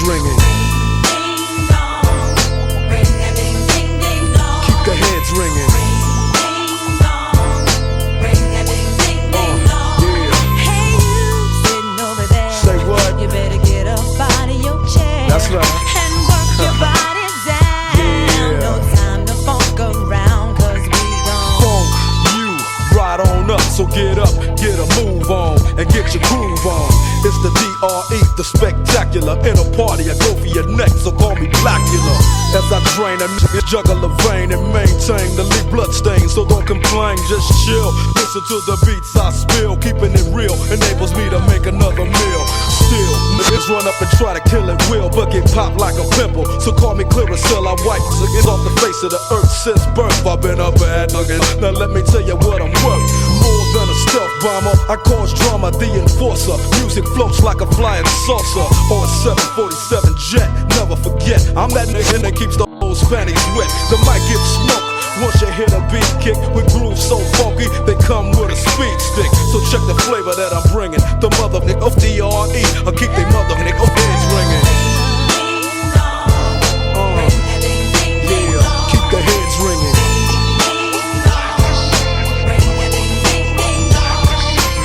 ringing. Keep the heads ringing. That's right. And work your body down. Yeah. No time to funk around, cause we gon' Funk you right on up. So get up, get a move on, and get your groove on. It's the DRE, the spectacular. In a party, I go for your neck, so call me Blackula. As I drain and juggle the vein and maintain the lead blood stain. So don't complain, just chill. Listen to the beats I spill. Keeping it real enables me to make another meal. Still, niggas run up and try to kill it will, but get popped like a pimple. So call me Clearasil, I wipe it's off the face of the earth since birth. I've been a bad nugget. Now let me tell you what I'm worth. More than a stealth bomber, I cause drama, the enforcer. Music floats like a flying saucer or a 747 jet. Never forget, I'm that nigga that keeps the whole panties wet. The mic gets smoked once you hit a beat kick with grooves so funky, they come with a speed stick. So check the flavor that I'm bringing. The mother nigga of DRE, I keep they mother nigga of heads ringing. Yeah, keep the heads ringing.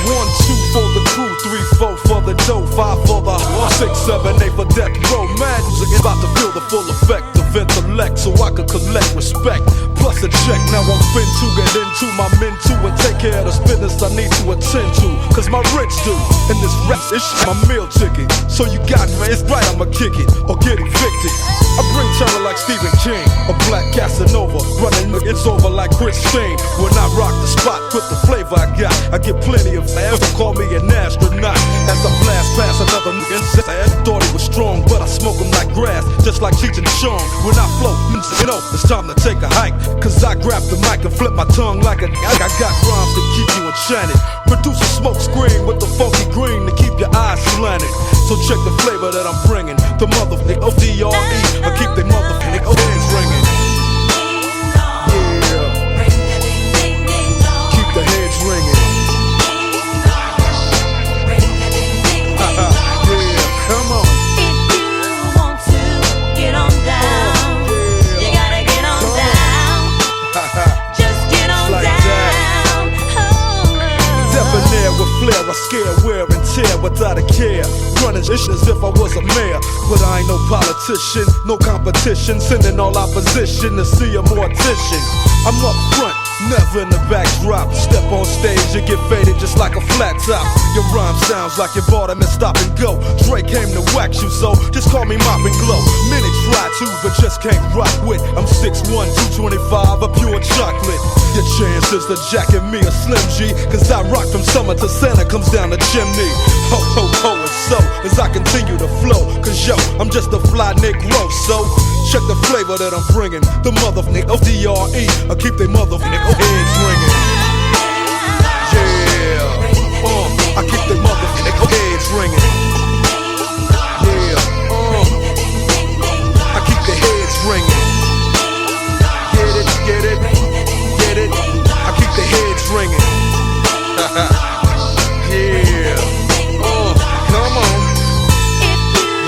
1, 2 for the crew, 3, 4 for the dough, 5 for the 6, 7, 8 for death row. Mad music is about to feel the full effect of intellect, so I could collect respect. Plus a check, now I'm fin to get into my men too and take care of this business I need to attend to. Cause my rich do, and this rap is my meal ticket. So you got me, it's right, I'ma kick it or get evicted. I bring terror like Stephen King or Black Casanova. Running it's over like Christine. When I rock the spot with the flavor I got, I get plenty of fans, so call me an astronaut. As I blast past another nigga, I thought he was strong, but I smoke him like grass, just like Cheech and Chong. When I flow, you know, it's time to take a hike. Cause I grab the mic and flip my tongue like a I got rhymes to keep you enchanted. Produce a smoke screen with the funky green to keep your eyes slanted. So check the flavor that I'm bringing. The motherfucker of DRE, I keep they motherfucker heads ringing. Yeah, keep the heads ringing. Yeah, come on. if you want to get on down, you gotta get on down. Just get on Like down. Debonair with flair, I scare, wear and tear without a care. Running ish as if I was a mayor, but I ain't no politician, no competition. Sending all opposition to see a mortician. I'm up front, never in the backdrop. Step on stage, you get faded just like a flat top. Your rhyme sounds like you bought 'em and stop and go. Drake came to wax you, so just call me Mop and Glow. Many try to, but just can't rock with. I'm 6'1", 225, a pure chocolate. Your chances to jacket me a Slim G, cause I rock from summer to Santa comes down the chimney. Ho, ho, ho, and so, as I continue to flow, cause yo, I'm just a fly Negro, so check the flavor that I'm bringing. The motherfucker of DRE, I keep they motherfucker heads ringing. Yeah, I keep they motherfucker heads ringing. Yeah, I keep the heads ringing. Get it, get it, get it. I keep the heads ringing. Yeah, come on.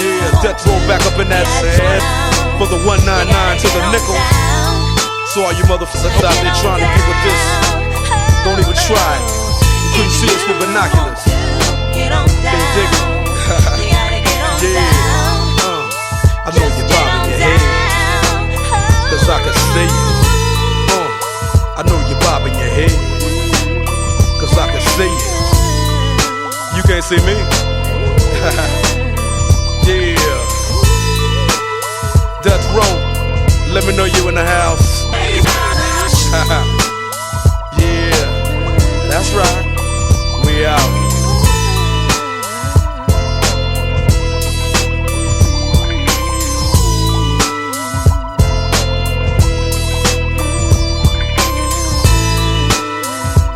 Yeah, death roll back up in that sand. For the 199 to the nickel. So all you motherfuckers out there trying to get with this, don't even try it. You couldn't see us with binoculars. Can you dig it? Yeah. I know you're bobbing your head, cause I can see you. I know you're bobbing your head, cause I can see you. You can't see me? Yeah. Death row, let me know you in the house. Yeah, that's right. We out.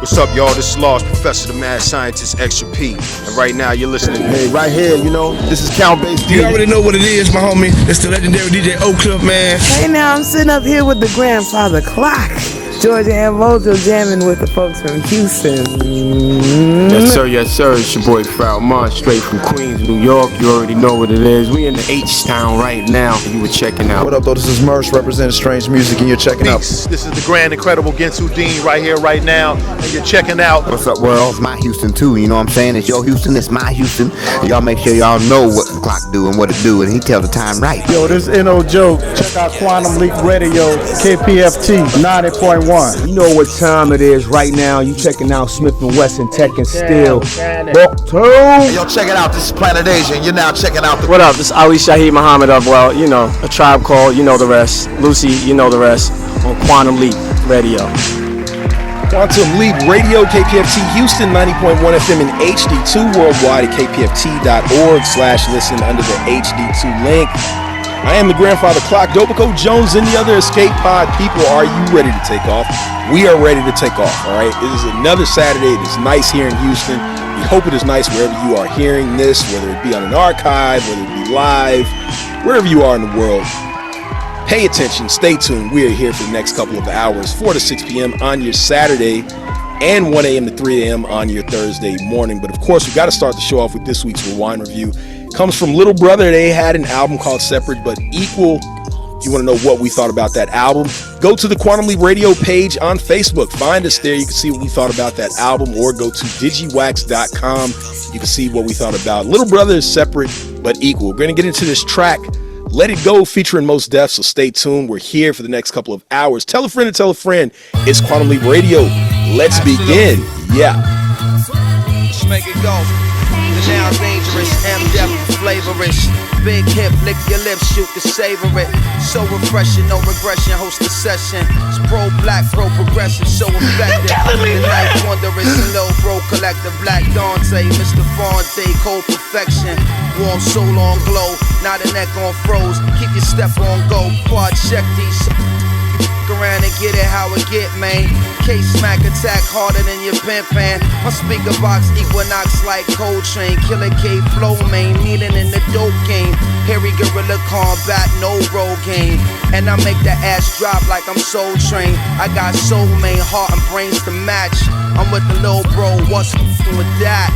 What's up, y'all? This is Lost Professor, the mad scientist, Extra P. And right now, you're listening. Hey, right here, you know, this is Count-Bass D. You already know what it is, my homie. It's the legendary DJ O-Clip, man. Hey, now I'm sitting up here with the grandfather clock. Georgia and Mojo jamming with the folks from Houston. Yes sir, it's your boy Farrell Munn, straight from Queens, New York. You already know what it is. We in the H-Town right now. You were checking out. What up, though? This is Merce representing Strange Music, and you're checking out. This is the grand, incredible Ginsu Dean right here, right now, and you're checking out. What's up, world? It's my Houston too. You know what I'm saying? It's your Houston, it's my Houston. Y'all make sure y'all know what the clock do and what it do, and he tell the time right. Yo, this is N.O. Joke. Check out Quantum Leap Radio, KPFT 90.1. You know what time it is right now. You checking out Smith & Wesson Tech and Steel. Hey, yo, check it out. This is Planet Asia, and you're now checking out the... What up? This is Ali Shaheed Muhammad of, well, you know, A Tribe Called, you know the rest. Lucy, you know the rest. On Quantum Leap Radio. Quantum Leap Radio, KPFT Houston, 90.1 FM and HD2 worldwide at kpft.org/listen under the HD2 link. I am the grandfather clock, Dopico Jones, and the other escape pod people. Are you ready to take off? We are ready to take off, all right? It is another Saturday. It is nice here in Houston. We hope it is nice wherever you are hearing this, whether it be on an archive, whether it be live, wherever you are in the world. Pay attention, stay tuned. We are here for the next couple of hours, 4 to 6 p.m. on your Saturday and 1 a.m. to 3 a.m. on your Thursday morning. But of course, we've got to start the show off with this week's Rewind Review. Comes from Little Brother. They had an album called Separate But Equal. If you want to know what we thought about that album, go to the Quantum Leap Radio page on Facebook. Find us there. You can see what we thought about that album, or go to digiwax.com. You can see what we thought about Little Brother is Separate But Equal. We're going to get into this track, Let It Go, featuring Mos Def, so stay tuned. We're here for the next couple of hours. Tell a friend to tell a friend. It's Quantum Leap Radio. Let's begin. Yeah. Let's make it go. The now dangerous, M-Def flavorish. Big hip, lick your lips, shoot to savor it. So refreshing, no regression, host a session. It's pro-black, pro-progressive, so effective. The night wondrous, a little bro collective. Black Dante, Mr. Fonte, cold perfection. Warm soul on glow, not a neck on froze. Keep your step on go, quad check these. Around and get it how it get, man. K-smack attack harder than your pen fan. My speaker box Equinox like Coltrane. Killer K flow main, needing in the dope game. Hairy gorilla combat, no roll game. And I make that ass drop like I'm Soul Train. I got soul main, heart and brains to match. I'm with the little bro, what's with that?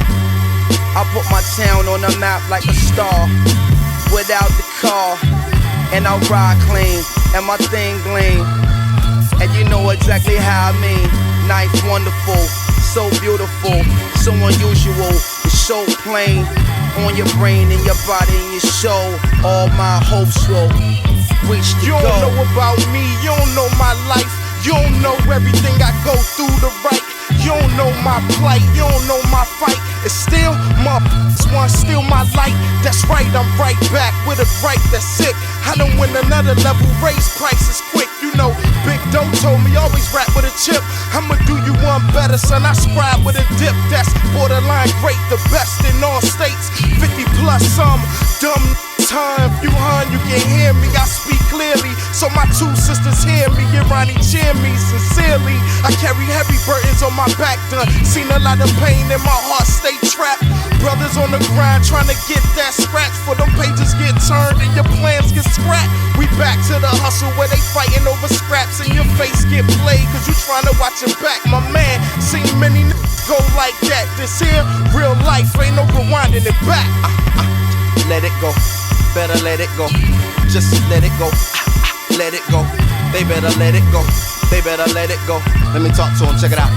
I put my town on the map like a star. Without the car, and I ride clean, and my thing gleam. And you know exactly how I mean. Knife wonderful, so beautiful, so unusual. It's so plain on your brain and your body and your soul. All my hopes will reach the goal. You don't know about me, you don't know my life. You don't know everything I go through to right. You don't know my plight, you don't know my fight. It's still my one, still my light. That's right, I'm right back with a right that's sick. I done win another level, raise prices quick. You know, Big Doe told me always rap with a chip. I'ma do you one better, son. I scribe with a dip that's borderline great, the best in all states. 50 plus some dumb time. If you hun, you can hear me. I speak clearly, so my two sisters hear me. And Ronnie cheer me sincerely. I carry heavy burdens on my back. Done seen a lot of pain in my heart, stay trapped. Brothers on the grind trying to get that scratch. For them pages get turned and your plans get scrapped. We back to the hustle where they fighting over scraps and your face get played cause you trying to watch it back. My man, seen many go like that. This here, real life, ain't no rewinding it back. Let it go, better let it go. Just let it go, let it go. They better let it go, they better let it go. Let me talk to him, check it out.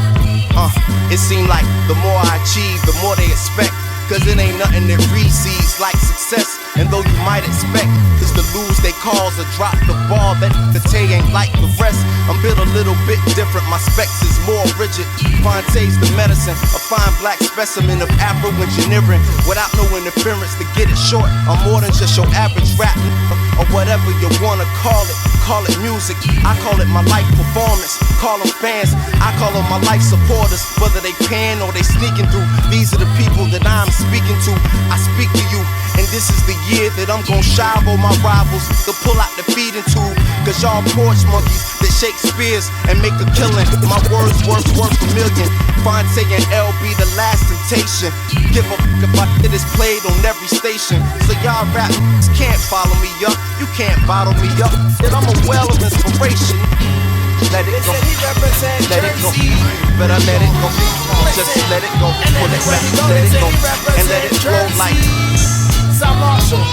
It seemed like the more I achieve, the more they expect. Cause it ain't nothing that recedes like success. And though you might expect, cause to lose they cause or drop the ball, that the Tay ain't like the rest. I'm built a little bit different, my specs is more rigid. Fonte's the medicine, a fine black specimen of Afro-engineering. Without no interference to get it short, I'm more than just your average rap or whatever you wanna call it music. I call it my life performance, call them fans, I call them my life supporters. Whether they pan or they sneaking through, these are the people that I'm speaking to. I speak to you, and this is the year that I'm gon' shive on my rivals to pull out the feeding tube. Cause y'all porch monkeys that Shakespeare's and make a killing. My words worth a million. Fonte and LB the last temptation. Give a fuck if I get this played on every station. So y'all rap can't follow me up, you can't bottle me up. Yet I'm a well of inspiration. Let it go. Let it go. Better let it go. Just let it go. Pull it back. Let it go. And let it flow like South Marshall.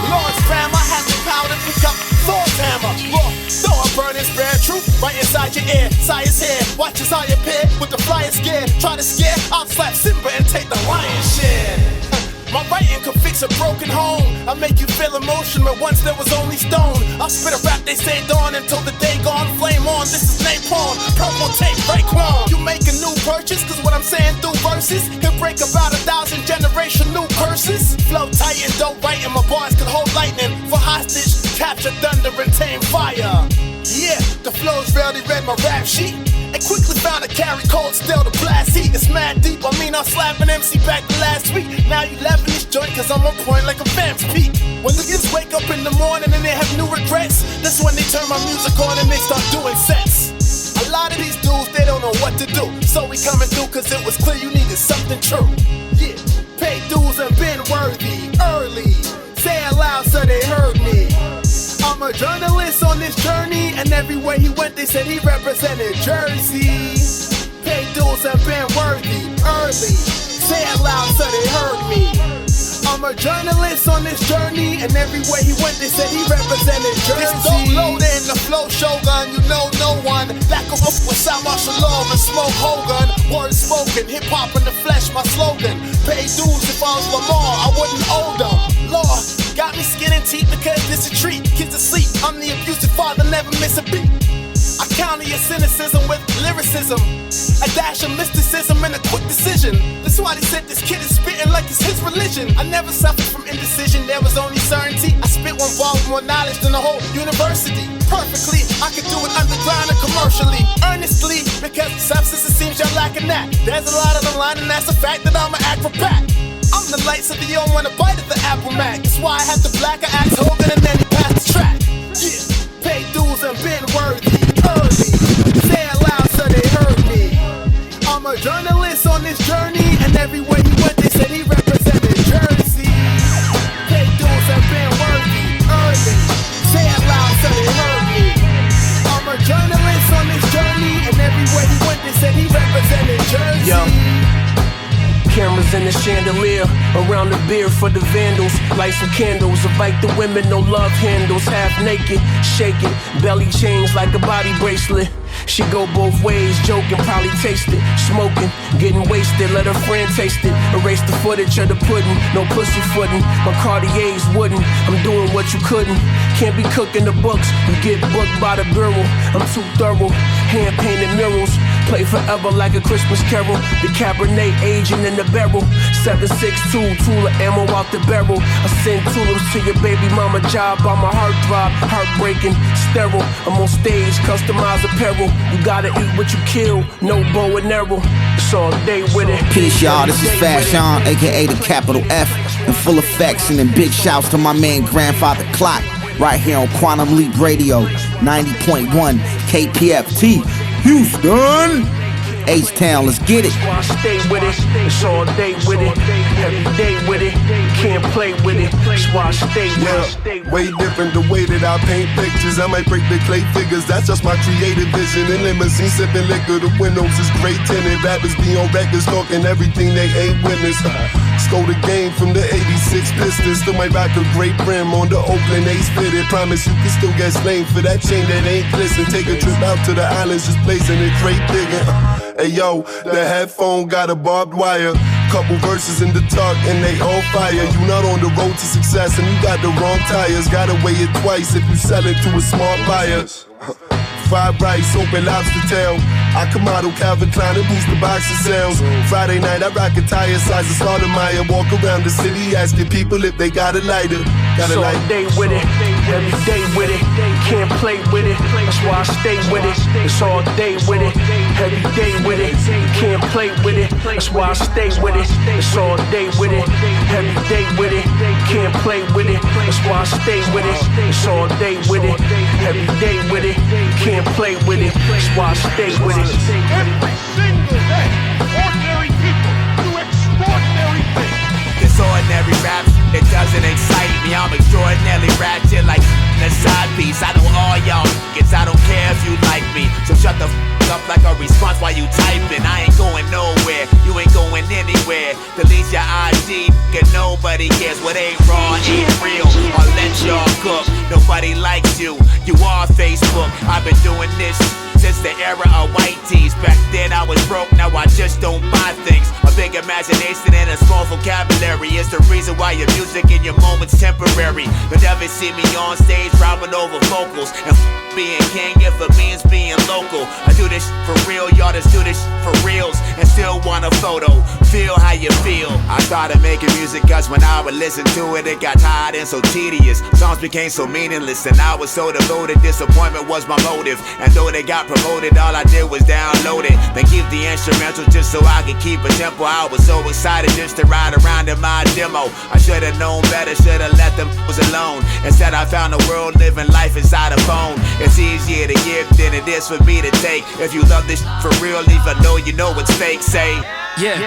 Lawrence Graham, I have the power to pick up Thor's hammer. Look, though I burn his bare truth right inside your ear. Sire's head, watch as I appear with the flyer scared. Try to scare, I'll slap Simba and take the lion's share. My writing could fix a broken home. I make you feel emotion where once there was only stone. I'll spit a rap, they say dawn until the day gone. Flame on, this is napalm. Purple tape, Raekwon. You make a new purchase, cause what I'm saying through verses can break about 1,000 generation new curses. Flow tight and dope right, and my bars can hold lightning. For hostage, capture thunder and tame fire. Yeah, the flow's rarely read my rap sheet. And quickly found a carry cold still to blast heat. It's mad deep, I mean I'm slapping MC back last week. Now you laughing this joint cause I'm on point like a fam's peak. When niggas wake up in the morning and they have new regrets, that's when they turn my music on and they start doing sets. A lot of these dudes, they don't know what to do. So we coming through cause it was clear you needed something true. Yeah, pay dues and been worthy early. Say it loud so they heard me. I'm a journalist on this journey, and everywhere he went, they said he represented Jersey. Paid dues and been worthy early. Say it loud so they heard me. I'm a journalist on this journey, and everywhere he went, they said he represented Jersey. It's dope loaded in the flow shogun, you know no one. Back up with South Marshall Love and Smoke Hogan. Words spoken, hip hop in the flesh, my slogan. Pay dues if I was Lamar, I wouldn't owe them. Lord, got me skin and teeth because this a treat. Kids asleep, I'm the abusive father, never miss a beat. I counter your cynicism with lyricism, a dash of mysticism and a quick decision. That's why they said this kid is spitting like it's his religion. I never suffered from indecision, there was only certainty. I spit one bar with more knowledge than the whole university. Perfectly, I could do it underground and commercially. Earnestly, because substance it seems you're lacking that. There's a lot on the line and that's a fact that I'm an acrobat. I'm the light so they don't wanna bite at the Apple Mac. That's why I had the black I asked Hogan and then he passed the track. Yeah, pay dues and been worthy early. Say it loud so they heard me. I'm a journalist on this journey, and everywhere he went they said he represented Jersey. Pay dues and been worthy early. Say it loud so they heard me. I'm a journalist on this journey, and everywhere he went they said he represented Jersey. Yo. Cameras in the chandelier, around the beer for the vandals. Light some candles, invite the women, no love handles. Half naked, shaking, belly chains like a body bracelet. She go both ways, joking, probably taste it. Smoking, getting wasted, let her friend taste it. Erase the footage of the pudding, no pussy footing. My Cartier's wooden, I'm doing what you couldn't. Can't be cooking the books, you get booked by the bureau. I'm too thorough, hand painted murals. Play forever like a Christmas carol. The Cabernet aging in the barrel. 7.62, tool of ammo out the barrel. I send tulips to your baby mama job by my heartthrob. Heartbreaking, sterile. I'm on stage, customized apparel. You gotta eat what you kill, no bow and arrow. It's all day with it. Peace, y'all. This is Fashion, aka the capital F, in full affection, and big shouts to my man Grandfather Clock, right here on Quantum Leap Radio, 90.1 KPFT Houston. H-Town, let's get it. Stay with it, it's all day with it, every day with it, can't play with it, that's why I stay with it. Way different the way that I paint pictures. I might break the clay figures, that's just my creative vision. In limousine sipping liquor, the windows is great tinted. Rappers be on records talking everything they ain't witnessed. Stole the game from the 86 Pistons. Still might rock a great brim on the Oakland A's fitted. Promise you can still get slain for that chain that ain't glisten. Take a trip out to the islands, just blazing it great digging. Hey yo, the headphone got a barbed wire. Couple verses in the talk and they all fire. You not on the road to success and you got the wrong tires. Gotta weigh it twice if you sell it to a smart buyer. Fried rice, open lobster tail. I come out on Calvin Klein and boost the box of sales. Friday night I rock a tire size of Stoudemire. Walk around the city asking people if they got a lighter. Got a lighter. All day with it, every day with it, can't play with it, that's why I stay with it. It's all day with it, every day with it, can't play with it, that's why I stay with it. It's all day with it, every day with it, can't play with it, that's why I stay with it. It's all day with it, every day with it, can't play with it, that's why I stay with it. Every single day, ordinary people do extraordinary things. This ordinary rap, it doesn't excite me. me, I'm extraordinarily ratchet like a side piece. I know all y'all kids, I don't care if you like me. So shut the up like a response while you typing. I ain't going nowhere, you ain't going anywhere. Delete your IG, cause nobody cares what ain't raw, ain't real. I'll let y'all cook, nobody likes you. You are Facebook, I've been doing this since the era of white tees. Back then I was broke, now I just don't buy things. A big imagination and a small vocabulary is the reason why your music and your moments temporary. You'll never see me on stage rhyming over vocals. And being king if it means being local. I do this for real, y'all just do this for reals. And still want a photo, feel how you feel. I started making music cause when I would listen to it, it got tired and so tedious. Songs became so meaningless and I was so devoted. Disappointment was my motive. And though they got promoted, all I did was download it. Then keep the instrumental just so I could keep a tempo. I was so excited just to ride around in my demo. I should've known better, should've let them was alone. Instead I found the world living life inside a phone. It's easier to give than it is for me to take. If you love this for real, even though you know it's fake, say yeah.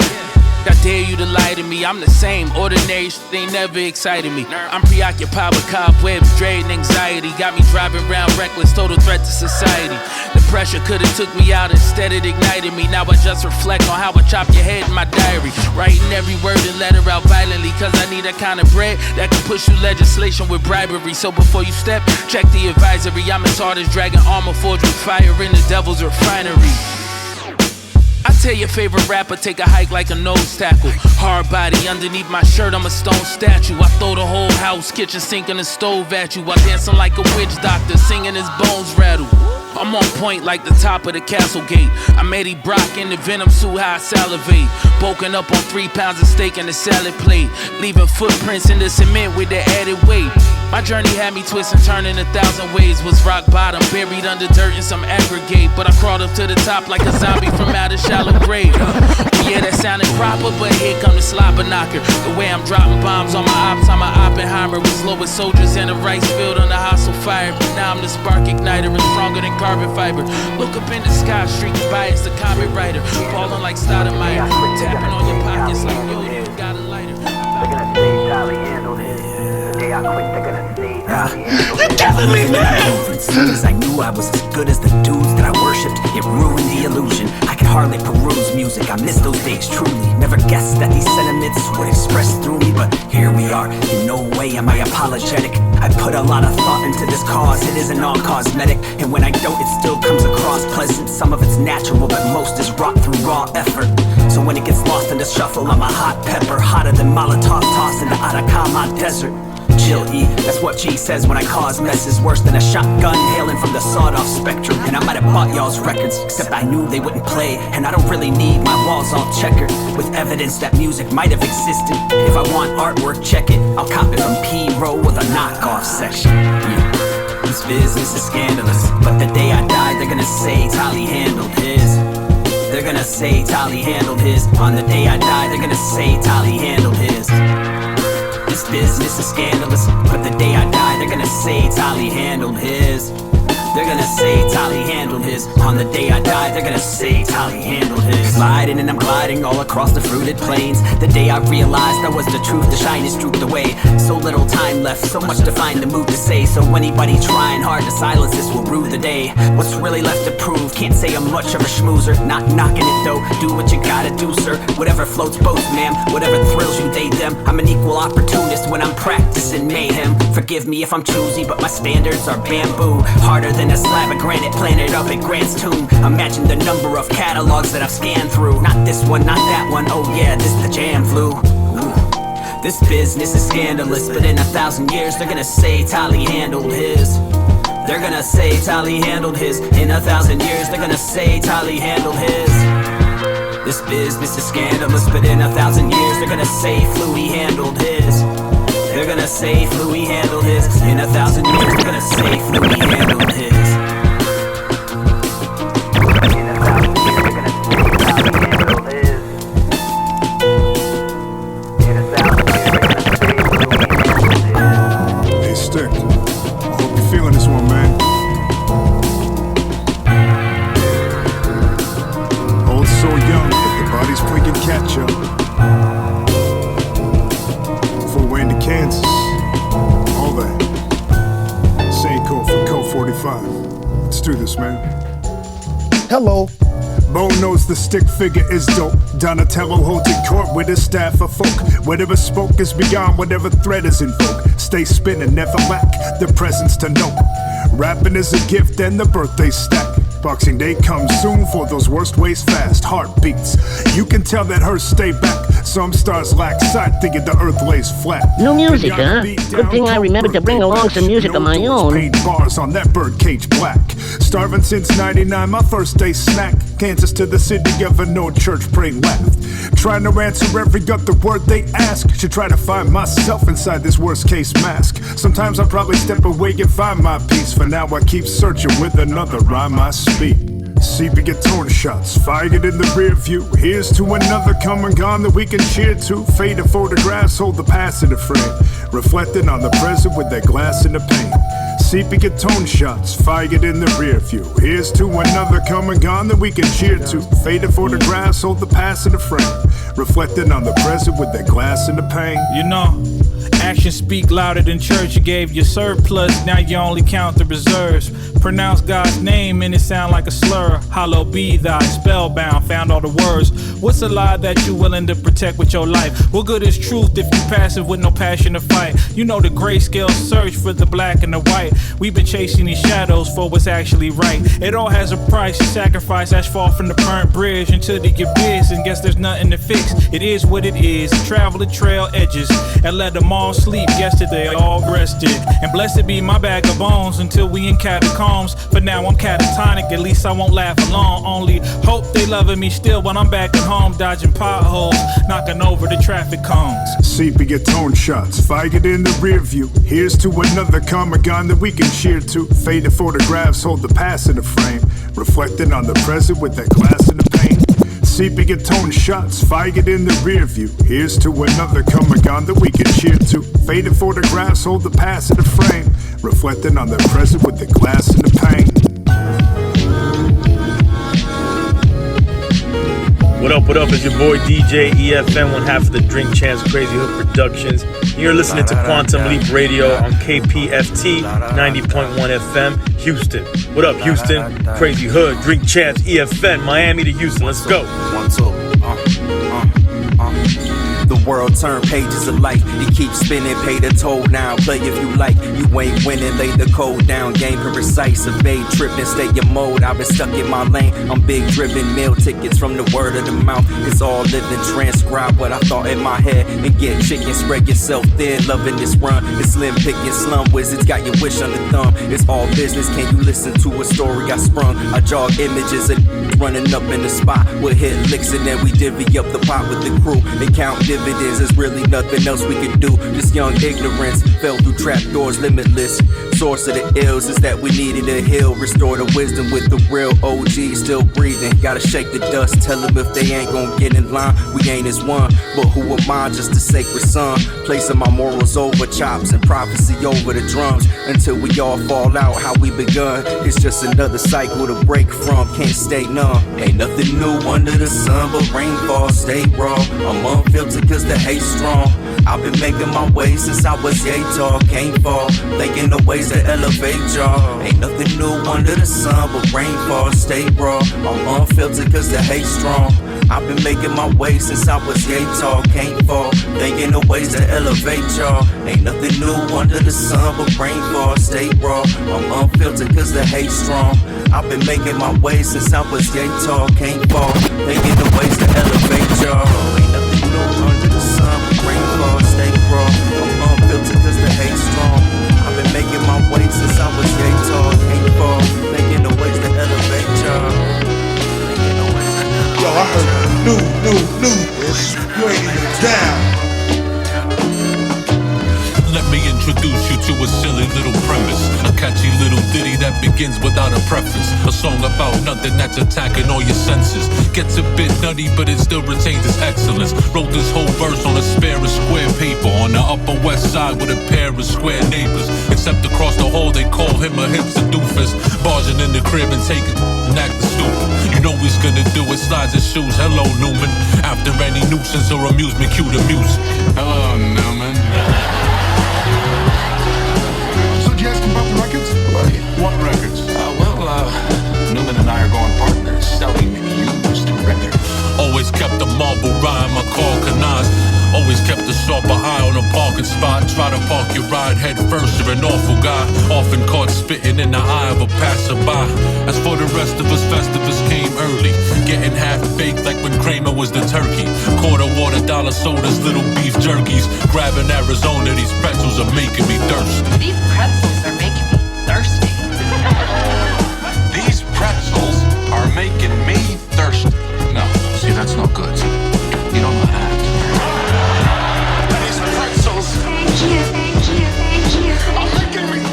I dare you to lie to me, I'm the same. Ordinary shit ain't never excited me. I'm preoccupied with cobwebs, dread and anxiety. Got me driving around reckless, total threat to society. The pressure could've took me out, instead it ignited me. Now I just reflect on how I chop your head in my diary. Writing every word and letter out violently, cause I need that kind of bread that can push you legislation with bribery. So before you step, check the advisory. I'm as hard as dragging armor forged with fire in the devil's refinery. I tell your favorite rapper, take a hike like a nose tackle. Hard body, underneath my shirt, I'm a stone statue. I throw the whole house, kitchen sink and the stove at you. I dancing like a witch doctor, singing his bones rattle. I'm on point like the top of the castle gate. I'm Eddie Brock in the Venom suit, how I salivate. Bulking up on 3 pounds of steak and a salad plate. Leaving footprints in the cement with the added weight. My journey had me twisting, turning 1,000 ways. Was rock bottom, buried under dirt in some aggregate. But I crawled up to the top like a zombie from out a shallow grave. Yeah, that sounded proper, but here come the slobber knocker. The way I'm dropping bombs on my ops, I'm an Oppenheimer. Was low with soldiers in a rice field on the hostile fire. But now I'm the spark igniter and stronger than carbon fiber. Look up in the sky, streaking by, it's the comet writer. Falling like Stoudemire, tapping on your pockets like yo, you got a lighter. They're gonna say Dolly handled it. The day I quit, they're gonna say Dolly handled it. You're killing me, man! As soon as I knew I was as good as the dudes that I worshipped, it ruined the illusion. I could hardly peruse music, I miss those days truly. Never guessed that these sentiments would express through me, but here we are. In no way am I apologetic. I put a lot of thought into this cause, it isn't all cosmetic. And when I don't, it still comes across pleasant. Some of it's natural, but most is wrought through raw effort. So when it gets lost in the shuffle, I'm a hot pepper, hotter than Molotov tossed in the Atacama Desert. Chill E, that's what G says when I cause messes. Worse than a shotgun hailing from the sawed-off spectrum. And I might have bought y'all's records, except I knew they wouldn't play. And I don't really need my walls all checkered with evidence that music might have existed. If I want artwork, check it, I'll cop it from P-Row with a knockoff section. Yeah. This business is scandalous, but the day I die, they're gonna say Tolly handled his. They're gonna say Tolly handled his. On the day I die, they're gonna say Tolly handled his. This business is scandalous, but the day I die, they're gonna say Tolly handled his. They're gonna say Tolly handled his. On the day I die, they're gonna say Tolly handled his. Sliding and I'm gliding all across the fruited plains. The day I realized I was the truth, the shine is drooped away. So little time left, so much to find the mood to say. So anybody trying hard to silence this will rue the day. What's really left to prove? Can't say I'm much of a schmoozer. Not knocking it though, do what you gotta do, sir. Whatever floats boats, ma'am, whatever thrills you, they them. I'm an equal opportunist when I'm practicing mayhem. Forgive me if I'm choosy, but my standards are bamboo. Harder than a slab of granite planted up at Grant's tomb. Imagine the number of catalogs that I've scanned through. Not this one, not that one, oh yeah, this the jam flu. Ooh. This business is scandalous, but in 1,000 years they're gonna say Tolly handled his. They're gonna say Tolly handled his. In 1,000 years they're gonna say Tolly handled his. This business is scandalous, but in 1,000 years they're gonna say Fluey handled his. They're gonna say Fluey handled his. In 1,000 years they're gonna say Fluey handled his. Hey Stick, I hope you're feeling this one, man. Oh, it's so young, but the body's playing catch up. Before we're into Kansas, Let's do this, man. Hello. Bo knows the stick figure is dope. Donatello holds it court with his staff of folk. Whatever spoke is beyond whatever thread is invoked. Stay spinning, never lack the presence to know. Rapping is a gift and the birthday stack. Boxing Day comes soon for those worst ways fast. Heartbeats, you can tell that hers stay back. Some stars lack sight, thinking the earth lays flat. No music, huh? Good thing I remembered to bring along some music of my own. Paint bars on that birdcage black. Starving since 99, my first day snack. Kansas to the city of a no church, pray laughed. Trying to answer every other word they ask. Should try to find myself inside this worst case mask. Sometimes I'll probably step away and find my peace. For now I keep searching with another rhyme I speak. Sepia tone shots, fired in the rear view. Here's to another come and gone that we can cheer to. Faded photographs hold the past in the frame, reflecting on the present with that glass in the pane. Sepia tone shots, fired in the rear view. Here's to another come and gone that we can cheer to. Faded photographs hold the past in the frame, reflecting on the present with that glass in the pane. You know, actions speak louder than church. You gave your surplus, now you only count the reserves. Pronounce God's name and it sound like a slur. Hallowed be thy, spellbound, found all the words. What's a lie that you willing to protect with your life? What good is truth if you passive with no passion to fight? You know the grayscale search for the black and the white. We've been chasing these shadows for what's actually right. It all has a price, you sacrifice ash fall from the burnt bridge until they get biz and guess there's nothing to fix. It is what it is, travel the trail edges and let them all sleep. Yesterday all rested, and blessed be my bag of bones until we in catacombs. For now I'm catatonic, at least I won't laugh alone. Only hope they loving me still when I'm back at home, dodging potholes, knocking over the traffic cones. Sepia tone shots, fired in the rear view. Here's to another come and gone that we can cheer to. Faded photographs hold the past in the frame, reflecting on the present with that glass in the pane. Sepia tone shots, fired in the rear view. Here's to another come and gone that we can cheer to. Faded photographs hold the past in the frame, reflecting on the present with the glass in the pane. What up, it's your boy DJ EFN, one half of the Drink Champs Crazy Hood Productions. You're listening to Quantum Leap Radio on KPFT 90.1 FM, Houston. What up, Houston? Crazy Hood, Drink Champs, EFN, Miami to Houston. Let's go. 1, 2. The world turn pages of life. It keeps spinning, pay the toll now. Play if you like, you ain't winning. Lay the code down, game precise. Evade, tripping, stay in mode. I've been stuck in my lane. I'm big driven, meal tickets from the word of the mouth. It's all living, transcribe what I thought in my head. And get chicken, spread yourself thin. Loving this run, it's slim picking. Slum wizards got your wish on the thumb. It's all business, can you listen to a story I sprung? I jog images of running up in the spot. We'll hit licks and then we divvy up the pot with the crew. And count dividends, there's really nothing else we can do. This young ignorance fell through trapdoors, limitless. Source of the ills is that we needed a hill. Restore the wisdom with the real OG still breathing. Gotta shake the dust, tell them if they ain't gon' get in line. We ain't as one, but who am I? Just a sacred son. Placing my morals over chops and prophecy over the drums. Until we all fall out how we begun. It's just another cycle to break from. Can't stay numb. Ain't nothing new under the sun, but rainfall stay raw. I'm unfiltered cause the hate's strong. I've been making my way since I was yay tall, can't fall. Thinking the ways to elevate y'all. Ain't nothing new under the sun, but rainfall stay raw. I'm unfiltered cause the hate's strong. I've been making my way since I was yay tall, can't fall. Thinking the ways to elevate y'all. Ain't nothing new under the sun, but rainfall stay raw. I'm unfiltered cause the hate's strong. I've been making my way since I was yay tall, can't fall. Thinking the ways to elevate y'all. Ain't nothing new under the sun, but rainfall stay raw. I'm unfiltered cause the hate's strong. I've been making my way since I was yay tall, can't fall. Thinking the ways to elevate y'all. Yo, I heard new. You ain't even down. Let me introduce you to a silly little premise. A catchy little ditty that begins without a preface. A song about nothing that's attacking all your senses. Gets a bit nutty, but it still retains its excellence. Wrote this whole verse on a spare of square paper on the Upper West Side with a pair of square neighbors. Except across the hall they call him a hipster doofus. Barging in the crib and taking and acting stupid. You know he's gonna do it, slides his shoes. Hello, Newman. After any nuisance or amusement, cue the music. Hello, Newman. So you asking about the records? What records? and I are going partners, selling used records. Always kept a marble rhyme, I call canals. Always kept a sharper eye on a parking spot. Try to park your ride head first, you're an awful guy. Often caught spitting in the eye of a passerby. As for the rest of us, Festivus came early, getting half-baked like when Kramer was the turkey. Quarter water, dollar sodas, little beef jerkies. Grabbing Arizona, these pretzels are making me thirsty. These pretzels are making me thirsty. These pretzels are making me thirsty. No, see, that's not good. You don't know that. These pretzels are making me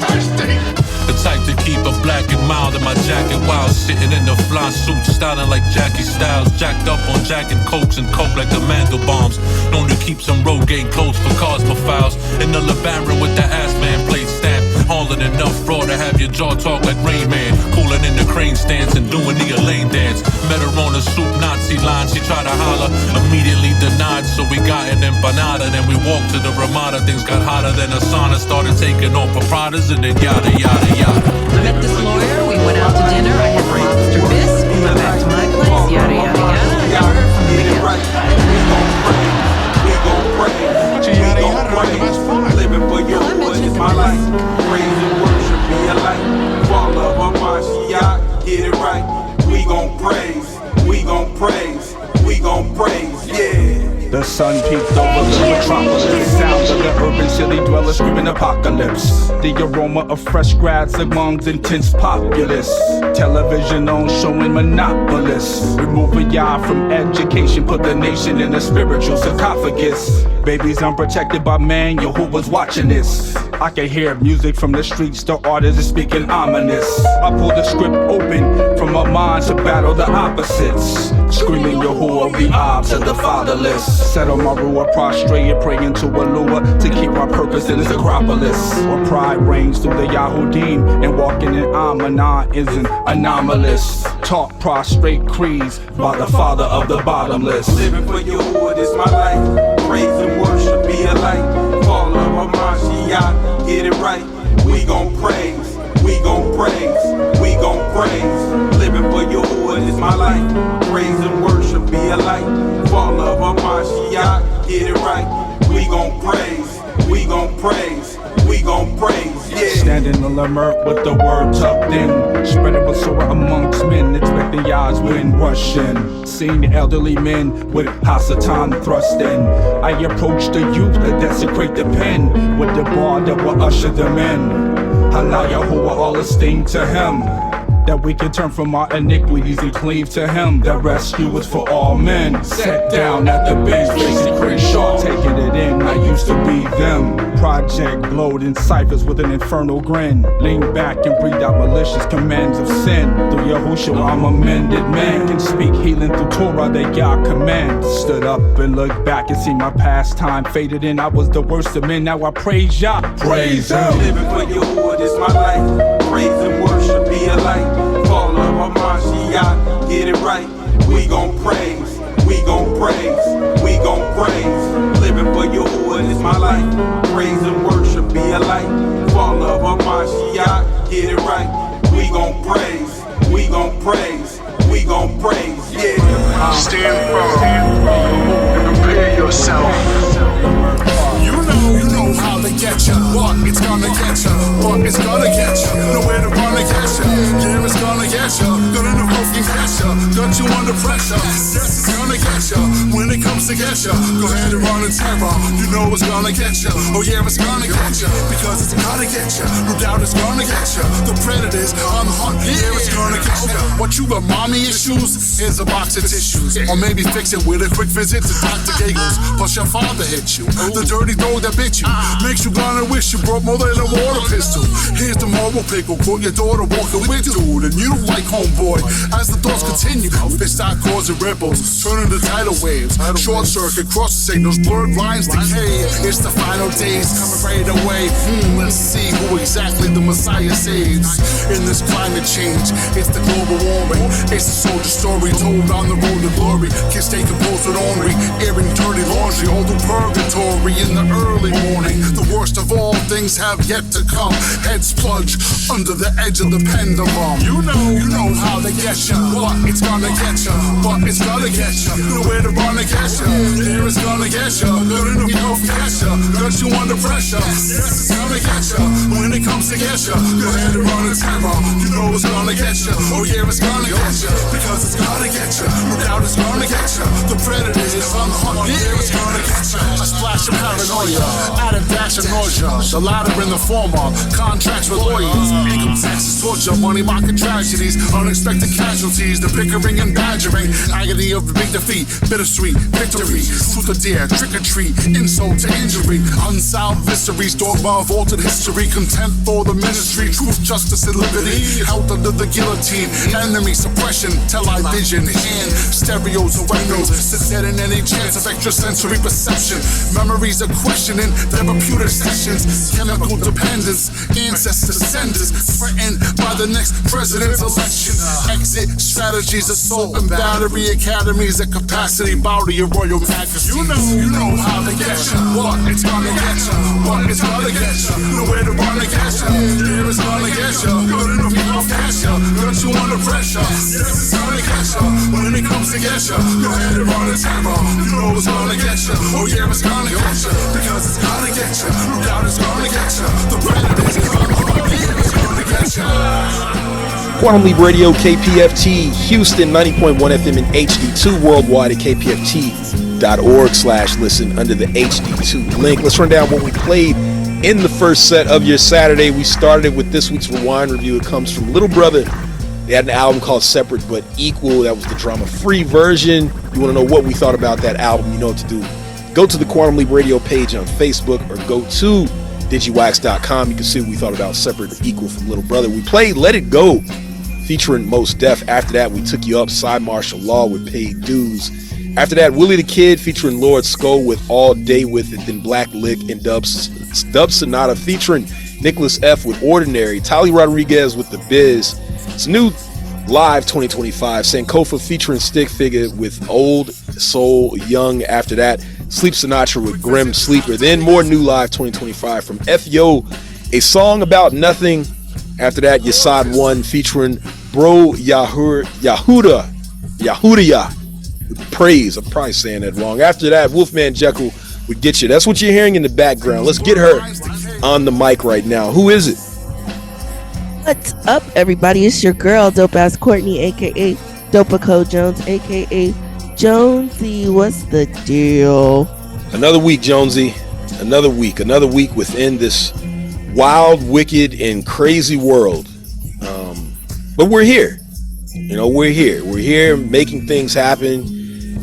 thirsty. The type to keep a black and mild in my jacket while sitting in the fly suit, styling like Jackie Styles. Jacked up on Jack and Cokes and coke like the Mandelbaums. Known to keep some road game close for Cosmophiles. In the LeBaron with the ass man plate stamp. Hauling enough fraud to have your jaw talk like Rain Man. Cooling in the crane stance and doing the Elaine dance. Met her on a soup Nazi line, she tried to holler. Immediately denied, so we got an empanada. Then we walked to the Ramada, things got hotter than a sauna. Started taking off for Pradas and then yada yada yada. I met this lawyer, we went out to dinner, I had the lobster bisque, we went back to my place, yada yada yada. I never heard from him again. We gon' pray, that's fine. Living for your wood is my life. Praise and worship be a light. Fall of a Mashiach, get it right. We gon' praise, we gon' praise, we gon' praise, yeah. The sun peeked over the metropolis. Sounds of the urban city dwellers screaming apocalypse. The aroma of fresh grads among intense populace. Television on showing monopolists. Removing y'all from education, put the nation in a spiritual sarcophagus. Babies unprotected by man, yo, who was watching this? I can hear music from the streets, the artist is speaking ominous. I pull the script open from my mind to battle the opposites. Screaming yo, who are we obs of the fatherless? Set on my rua, prostrate, praying to Alua to keep my purpose in this acropolis. Where pride reigns through the Yahudim, and walking in Amanon isn't anomalous. Talk prostrate creeds by the father of the bottomless. Living for your hood is my life. Praise and worship be a light. Fall of a Mashiach, get it right. We gon' praise, we gon' praise, we gon' praise. Living for your hood is my life. Praise and worship be a light. Fall of a Mashiach, get it right. We gon' praise, we gon' praise, we gon' praise, yeah. Standing alert with the word tucked in, spreading basura amongst men, expecting Yah's wind rushing. Seeing the elderly men with Hasatan thrust in, I approach the youth that desecrate the pen with the bar that will usher them in. Allow Yahuwah all esteem to him, that we can turn from our iniquities and cleave to him. That rescue is for all men. Sat down at the bench, facing Crenshaw, taking it in. I used to be them. Project glowed in ciphers with an infernal grin. Lean back and breathe out malicious commands of sin. Through Yahushua, I'm a mended man. Can speak healing through Torah that Yah commands. Stood up and looked back and see my past time faded in. I was the worst of men, now I praise Yah. Praise him. Living for your hood is my life. Praise and worship be a light. Fall of a Mashiach, get it right. We gon' praise, we gon' praise, we gon' praise. Living for your hood is my life. Praise and worship be a light. Fall of a Mashiach, get it right. We gon' praise, we gon' praise, we gon' praise, yeah. Stand firm, prepare yourself. You know how to get ya. What it's gonna get ya. What it's gonna get ya. Nowhere to run to get ya. Yeah, it's gonna get ya. Gonna know who can get ya. Got you under pressure. Yes, it's gonna get ya. When it comes to get ya, go ahead and run in terror. You know it's gonna get ya. Oh yeah, it's gonna get ya. Because it's gonna get ya. No doubt it's gonna get ya. The predators on the hunt. Yeah, it's gonna get ya. What you got, mommy issues? Here's a box of tissues. Or maybe fix it with a quick visit to Dr. Giggles. Plus your father hit you. The dirty dog that bit you. Makes you gonna wish you broke more than a water pistol. Here's the moral pickle. Caught your daughter walking with dude. And you like homeboy. As the thoughts continue, they start causing ripples. Turning to tidal waves. Short circuit, cross signals, blurred lines decay. It's the final days coming right away. Let's see who exactly the Messiah saves. In this climate change, it's the global warming. It's the soldier story told on the road to glory. Kids stay composed with ornery, airing dirty laundry all through purgatory in the early morning. The worst of all things have yet to come. Heads plunge under the edge of the pendulum. You know how they get ya, but it's gonna get ya, but it's gonna get ya. Nowhere to run to get ya, here it's gonna get ya. Good enough, you don't forget ya, got you under pressure. Yes, it's gonna get ya, when it comes to get ya. Go ahead and run in terror, you know it's gonna get ya. Oh yeah, it's gonna get ya, because it's gonna get ya. No doubt it's gonna get ya. The predator is on the hunt, yeah, it's gonna get ya. A splash of paranoia, add a dash of nausea. The latter in the former, contracts with lawyers, income taxes, torture, money market tragedies, unexpected casualties, the bickering and badgering, agony of the big defeat, bittersweet victory, truth or dare, trick or treat, insult to injury, unsolved mysteries, dogma of altered history, contempt for the ministry, truth, justice, and liberty, held under the guillotine, enemy suppression, television, hand, stereos or windows, to dead in any chance of extrasensory perception, memories of questioning, therapeutic sessions, chemical dependence, ancestor descendants, threatened by the next president's election, exit strategies, assault and battery academies, at capacity, bounty, and royal majesty. You know how to get ya, but it's gonna get ya, but it's gonna get ya, nowhere to run to get ya, here it's gonna get ya, good enough, you don't get ya, got you under pressure, yes, it's gonna get ya, when it comes to get ya, go ahead and run in terror, you know it's gonna get ya, oh yeah, it's gonna get ya, because it's gonna get ya, no doubt it's gonna get ya, the predator is on the hunt, yeah, it's gonna get ya. Quantum Leap Radio, KPFT Houston, 90.1 FM and HD2 worldwide at kpft.org/listen under the HD2 link. Let's run down what we played in the first set of your Saturday. We started with this week's Rewind review. It comes from Little Brother. They had an album called Separate But Equal. That was the drama-free version. You want to know what we thought about that album, you know what to do. Go to the Quantum Leap Radio page on Facebook or go to digiwax.com. You can see what we thought about Separate But Equal from Little Brother. We played Let It Go featuring Mos Def. After that, we took you up Cy Martial Law with Paid Dues. After that, Willie the Kid featuring Lord Skull with All Day With It. Then Black Lick and Dub Sonata featuring Nicholas F. with Ordinary. Tali Rodriguez with The Biz. It's new live 2025. Sankofa featuring Stick Figure with Old Soul Young. After that, Sleep Sinatra with Grim Sleeper. Then more new live 2025 from Eff Yoo, A Song About Nothing. After that, Yasad One featuring Bro Yahuda with Praise. I'm probably saying that wrong. After that, Wolfman Jekyll would Get You. That's what you're hearing in the background. Let's get her on the mic right now. Who is it? What's up, everybody? It's your girl, Dope Ass Courtney, aka Dopaco Jones, aka Jonesy. What's the deal? Another week, Jonesy. Another week within this wild, wicked, and crazy world. But we're here. You know, we're here. We're here making things happen.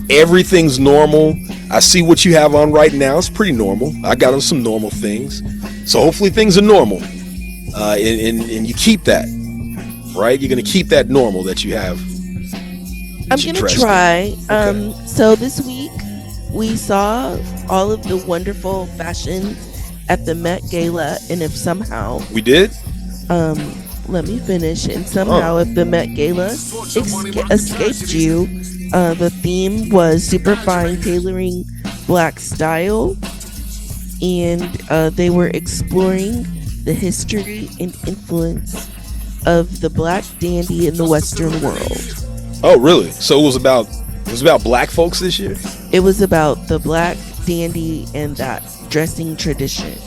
Everything's normal. I see what you have on right now. It's pretty normal. I got on some normal things. So hopefully things are normal. And you keep that, right? You're going to keep that normal that you have. I'm going to try. Okay. So this week, we saw all of the wonderful fashions at the Met Gala, and if somehow we did, let me finish. And somehow, if the Met Gala escaped you, the theme was super fine tailoring black style, and they were exploring the history and influence of the black dandy in the Western world. Oh, really? So it was about black folks this year? It was about the black dandy and that dressing tradition.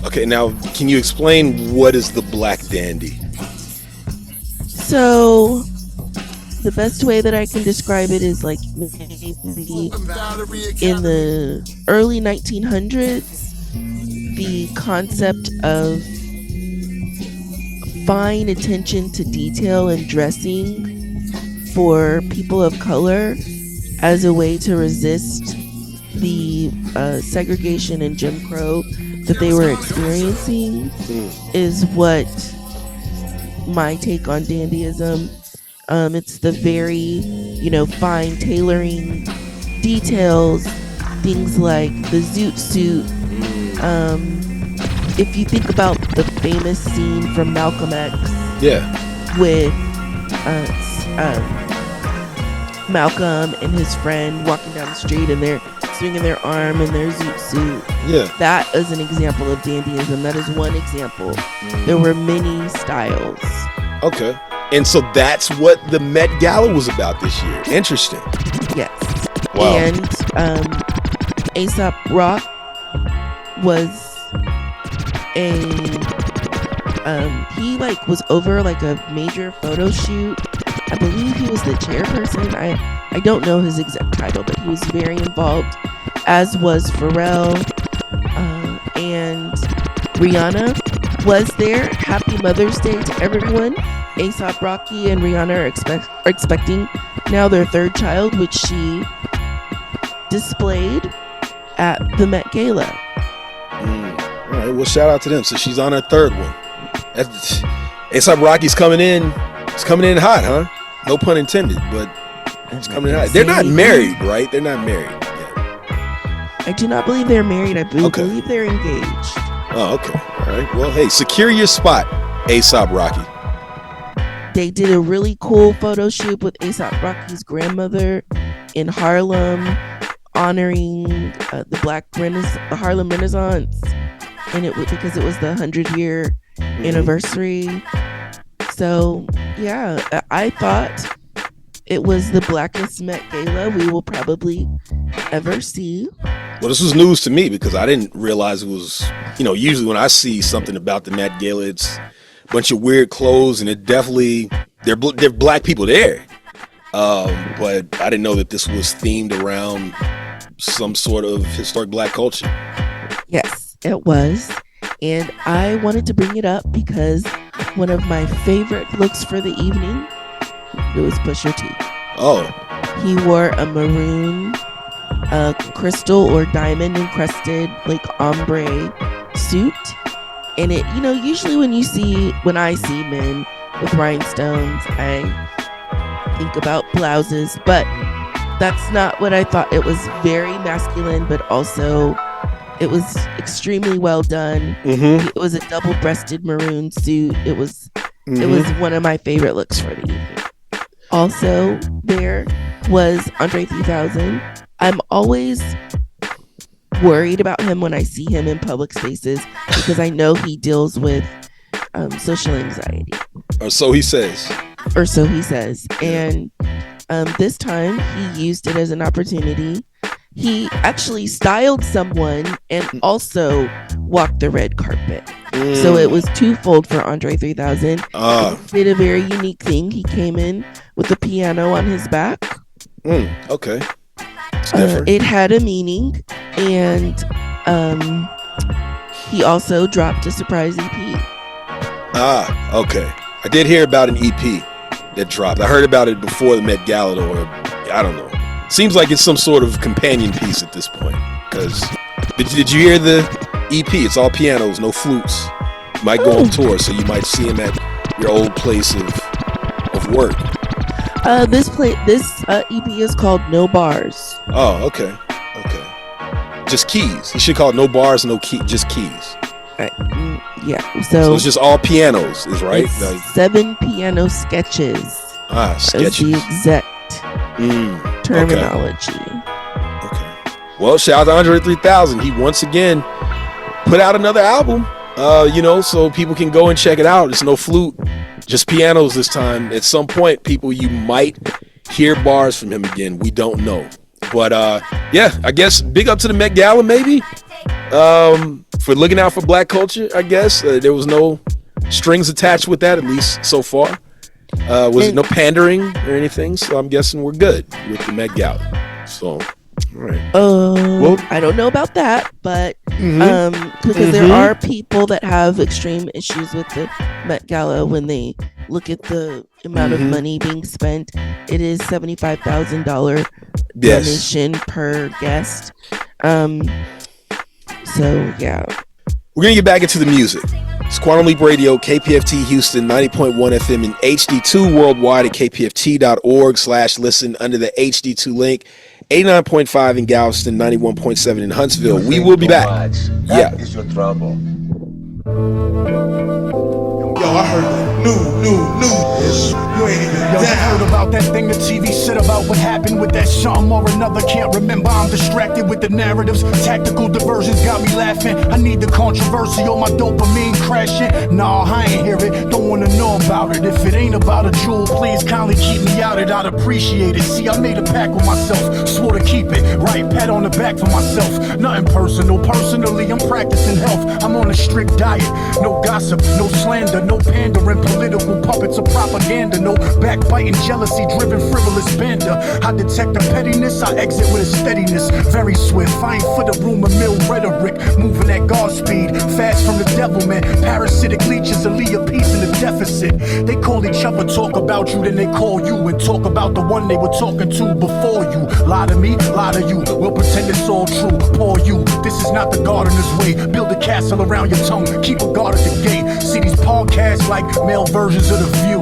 Okay, now can you explain what is the black dandy? So the best way that I can describe it is like maybe in the early 1900s, the concept of fine attention to detail and dressing for people of color as a way to resist the segregation and Jim Crow that they were experiencing is what my take on dandyism. It's the very, fine tailoring details, things like the zoot suit. If you think about the famous scene from Malcolm X, with Malcolm and his friend walking down the street and they're swinging their arm in their zoot suit. Yeah. That is an example of dandyism. That is one example. There were many styles. Okay. And so that's what the Met Gala was about this year. Interesting. Yes. Wow. And A$AP Rock was he like was over like a major photo shoot. I believe he was the chairperson. I don't know his exact title, but he was very involved, as was Pharrell, and Rihanna was there. Happy Mother's Day to everyone. A$AP Rocky and Rihanna are expecting now their third child, which she displayed at the Met Gala. All right, well, shout out to them. So she's on her third one. A$AP Rocky's coming in. It's coming in hot, huh? No pun intended, but it's coming in hot. They're not married, right? They're not married. Yeah. I do not believe they're married. I believe they're engaged. Oh, okay. All right. Well, hey, secure your spot, A$AP Rocky. They did a really cool photo shoot with A$AP Rocky's grandmother in Harlem, honoring the Harlem Renaissance, and it was because it was the 100-year anniversary. So yeah, I thought it was the blackest Met Gala we will probably ever see. Well, this was news to me because I didn't realize it was, usually when I see something about the Met Gala, it's a bunch of weird clothes and it definitely, they're black people there. But I didn't know that this was themed around some sort of historic black culture. Yes, it was. And I wanted to bring it up because one of my favorite looks for the evening, it was Pusha T. Oh. He wore a maroon, crystal or diamond encrusted like ombre suit. And it, usually when I see men with rhinestones, I think about blouses, but that's not what I thought. It was very masculine, but also it was extremely well done. It was a double-breasted maroon suit. It was one of my favorite looks for the evening. Also, there was Andre 3000. I'm always worried about him when I see him in public spaces because I know he deals with social anxiety. Or so he says. And this time he used it as an opportunity. He actually styled someone and also walked the red carpet. So it was twofold for Andre 3000. He did a very unique thing. He came in with a piano on his back. Okay. It's different. It had a meaning. And he also dropped a surprise EP. Okay. I did hear about an EP that dropped. I heard about it before the Met Gala, or I don't know. Seems like it's some sort of companion piece at this point. Because did you hear the EP? It's all pianos, no flutes. Might go on tour, so you might see him at your old place of work. This EP is called No Bars. Oh, okay. Just keys. He should call it No Bars, No Key, just keys. Yeah. So it's just all pianos, is right? It's 7 piano sketches. Sketches. The exact terminology. Okay. Well, shout out to Andre 3000. He once again put out another album. So people can go and check it out. It's no flute, just pianos this time. At some point, you might hear bars from him again. We don't know. But I guess big up to the Met Gala, maybe. For looking out for black culture, I guess. There was no strings attached with that, at least so far. Was it no pandering or anything? So I'm guessing we're good with the Met Gala. So, all right. Well, I don't know about that, but because there are people that have extreme issues with the Met Gala when they look at the amount of money being spent. It is $75,000 donation per guest. So yeah, we're gonna get back into the music. It's Quantum Leap Radio, KPFT Houston, 90.1 FM and HD2 worldwide at kpft.org/listen under the HD2 link. 89.5 in Galveston, 91.7 in Huntsville. We will be back. That is your trouble. Yo, I heard that. You ain't even Yo, I heard about that thing the TV said about what happened with that song or another. Can't remember, I'm distracted with the narratives. Tactical diversions got me laughing. I need the controversy or my dopamine crashing. Nah, I ain't hear it, don't wanna know about it. If it ain't about a jewel, please kindly keep me out it, I'd appreciate it. See, I made a pact with myself, swore to keep it. Right, pat on the back for myself. Nothing personal, personally, I'm practicing health. I'm on a strict diet, no gossip, no slander, no pandering, political puppets of propaganda, no backbiting, jealousy driven, frivolous bender. I detect the pettiness, I exit with a steadiness, very swift. I ain't for the rumor mill rhetoric, moving at God speed, fast from the devil, man. Parasitic leeches will leave a piece in the deficit. They call each other, talk about you, then they call you and talk about the one they were talking to before you. Lie to me, lie to you, we'll pretend it's all true. Poor you, this is not the gardener's way. Build a castle around your tongue, keep a guard at the gate. See these podcasts like male versions of The View.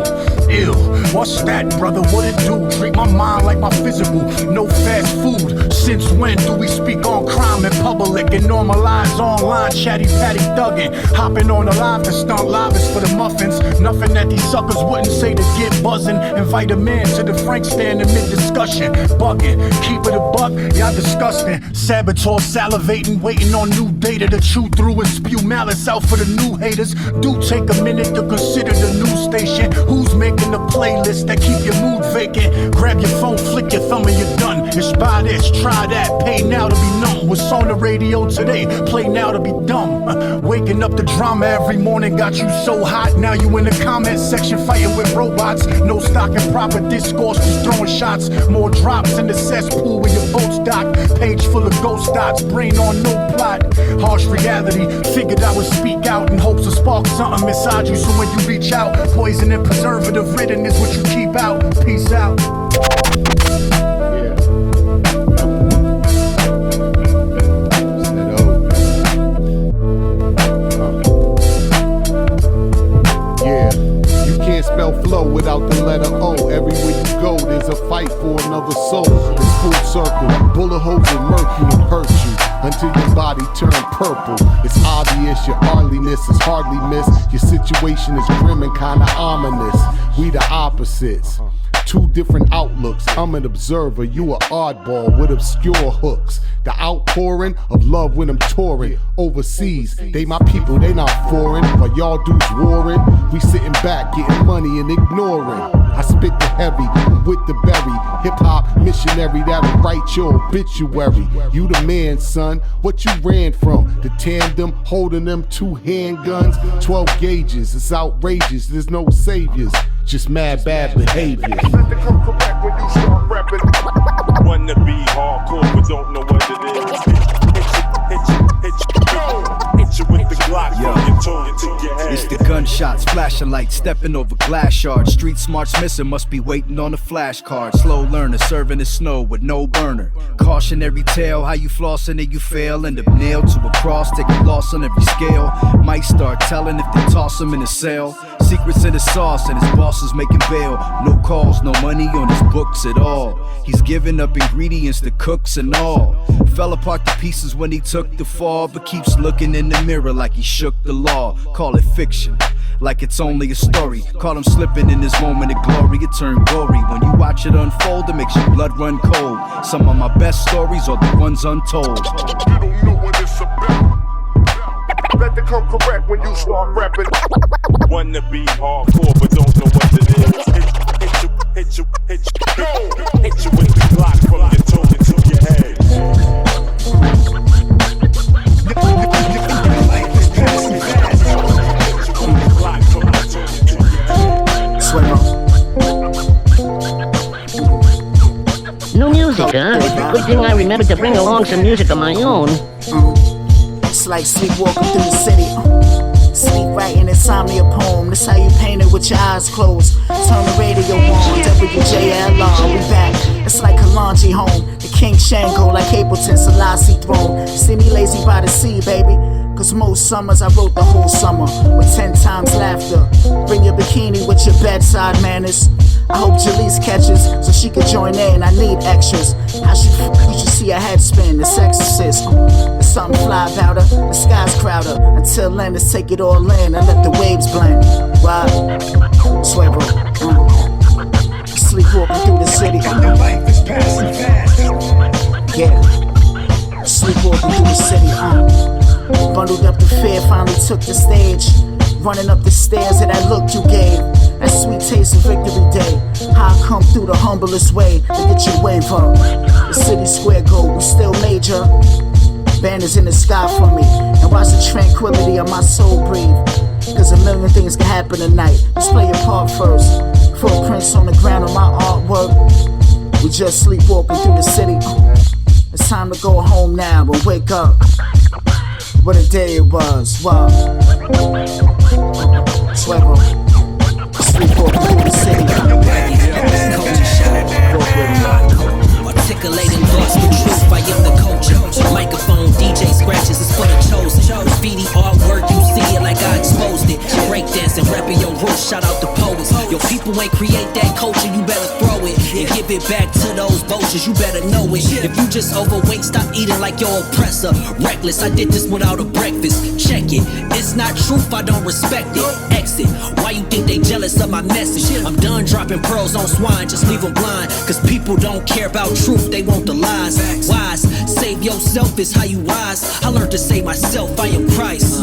Ew, what's that, brother? What it do? Treat my mind like my physical. No fast food. Since when do we speak on crime in public and normalize online chatty patty thugging? Hopping on the live to stunt live is for the muffins. Nothing that these suckers wouldn't say to get buzzing. Invite a man to the Frank stand in mid-discussion. Bugging, keep it a buck, y'all disgusting. Saboteur salivating, waiting on new data to chew through and spew malice out for the new haters. Do take a minute to consider the news station. Who's making the playlist that keep your mood vacant? Grab your phone, flick your thumb and you're done. Inspire this, try that, pay now to be numb. What's on the radio today? Play now to be dumb. Waking up the drama every morning got you so hot. Now you in the comment section fighting with robots. No stock in proper discourse, just throwing shots. More drops in the cesspool where your boats dock. Page full of ghost dots, brain on no plot. Harsh reality, figured I would speak out in hopes to spark something inside you. So when you reach out, poison and preservative ridden is what you keep out. Peace out. Spell flow without the letter O. Everywhere you go, there's a fight for another soul. It's full circle. Bullet holes and murk you and hurt you until your body turn purple. It's obvious your hardliness is hardly missed. Your situation is grim and kinda ominous. We the opposites. Two different outlooks. I'm an observer, you an oddball with obscure hooks. The outpouring of love when I'm touring overseas. They my people, they not foreign. While y'all dudes warring, we sitting back getting money and ignoring. I spit the heavy, I'm with the berry. Hip-hop missionary that'll write your obituary. You the man, son, what you ran from? The tandem, holding them two handguns. 12 gauges, it's outrageous, there's no saviors. Just mad bad behavior. Wanna be hardcore but don't know what it is. Hit you with the Glock from your toe to your head. It's the gunshots, flashing lights, stepping over glass shards. Street smarts missing, must be waiting on a flashcard. Slow learner, serving the snow with no burner. Cautionary tale, how you flossing and you fail. End up nailed to a cross, take a loss on every scale. Might start telling if they toss him in a cell. Secrets in the sauce and his bosses making bail. No calls, no money on his books at all. He's giving up ingredients to cooks and all. Fell apart to pieces when he took the fall, but keeps looking in the mirror like he shook the law. Call it fiction, like it's only a story. Call him slipping in this moment of glory, it turned gory. When you watch it unfold, it makes your blood run cold. Some of my best stories are the ones untold. You don't know what it's about. Better come correct when you start rapping. Wanna be hardcore but don't know what it is. Hit you with the Glock from your toe to your head. New music, huh? Good thing I remembered to bring along some music of my own. It's like sleepwalking through the city. Sleep writing insomnia poem. That's how you paint it with your eyes closed. Turn the radio on, WJLR, we back. It's like a laundry home. The King Shango, like Ableton Selassie throne. See me lazy by the sea, baby. Cause most summers I wrote the whole summer with 10 times laughter. Bring your bikini with your bedside manners. I hope Jalise catches so she can join in. I need extras. How you should see her head spin. The exorcist. There's something fly about her. The sky's crowded. Until then, let's take it all in and let the waves blend. Right? Swivel. Sleepwalking through the city. Life is passing fast. Yeah. Sleepwalking through the city. Bundled up the fear, finally took the stage. Running up the stairs of that look you gave. That sweet taste of victory day. How I come through the humblest way to get your wave up. The city square gold, we still major. Banners in the sky for me. And watch the tranquility of my soul breathe. Cause a million things can happen tonight. Let's play your part first. Footprints on the ground of my artwork. We just sleepwalking through the city. It's time to go home now and wake up. What a day it was, wow. Swivel. Sleepwalking through the city. Articulating thoughts with truth, I am the culture. Microphone, DJ scratches is for the chosen. Graffiti artwork, you see it like I exposed it. Breakdancing, rapping your roots, shout out the poets. Your people ain't create that culture, you better throw it. And give it back to those vultures, you better know it. If you just overweight, stop eating like your oppressor. Reckless, I did this without a breakfast. Check it, it's not truth, I don't respect it. Exit, why you think they jealous of my message? I'm done dropping pearls on swine, just leave them blind. Cause people don't care about truth, they want the lies. Wise, save yourself is how you rise. I learned to save myself, I am Christ.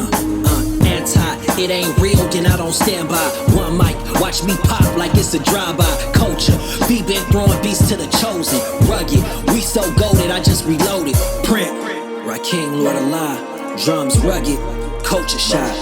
Anti, it ain't real, then I don't stand by. One mic, watch me pop like it's a drive-by. Culture, we been throwing beats to the chosen. Rugged, we so goated, I just reloaded. Print, Rakim, Lord Allah. Drums rugged, culture shot.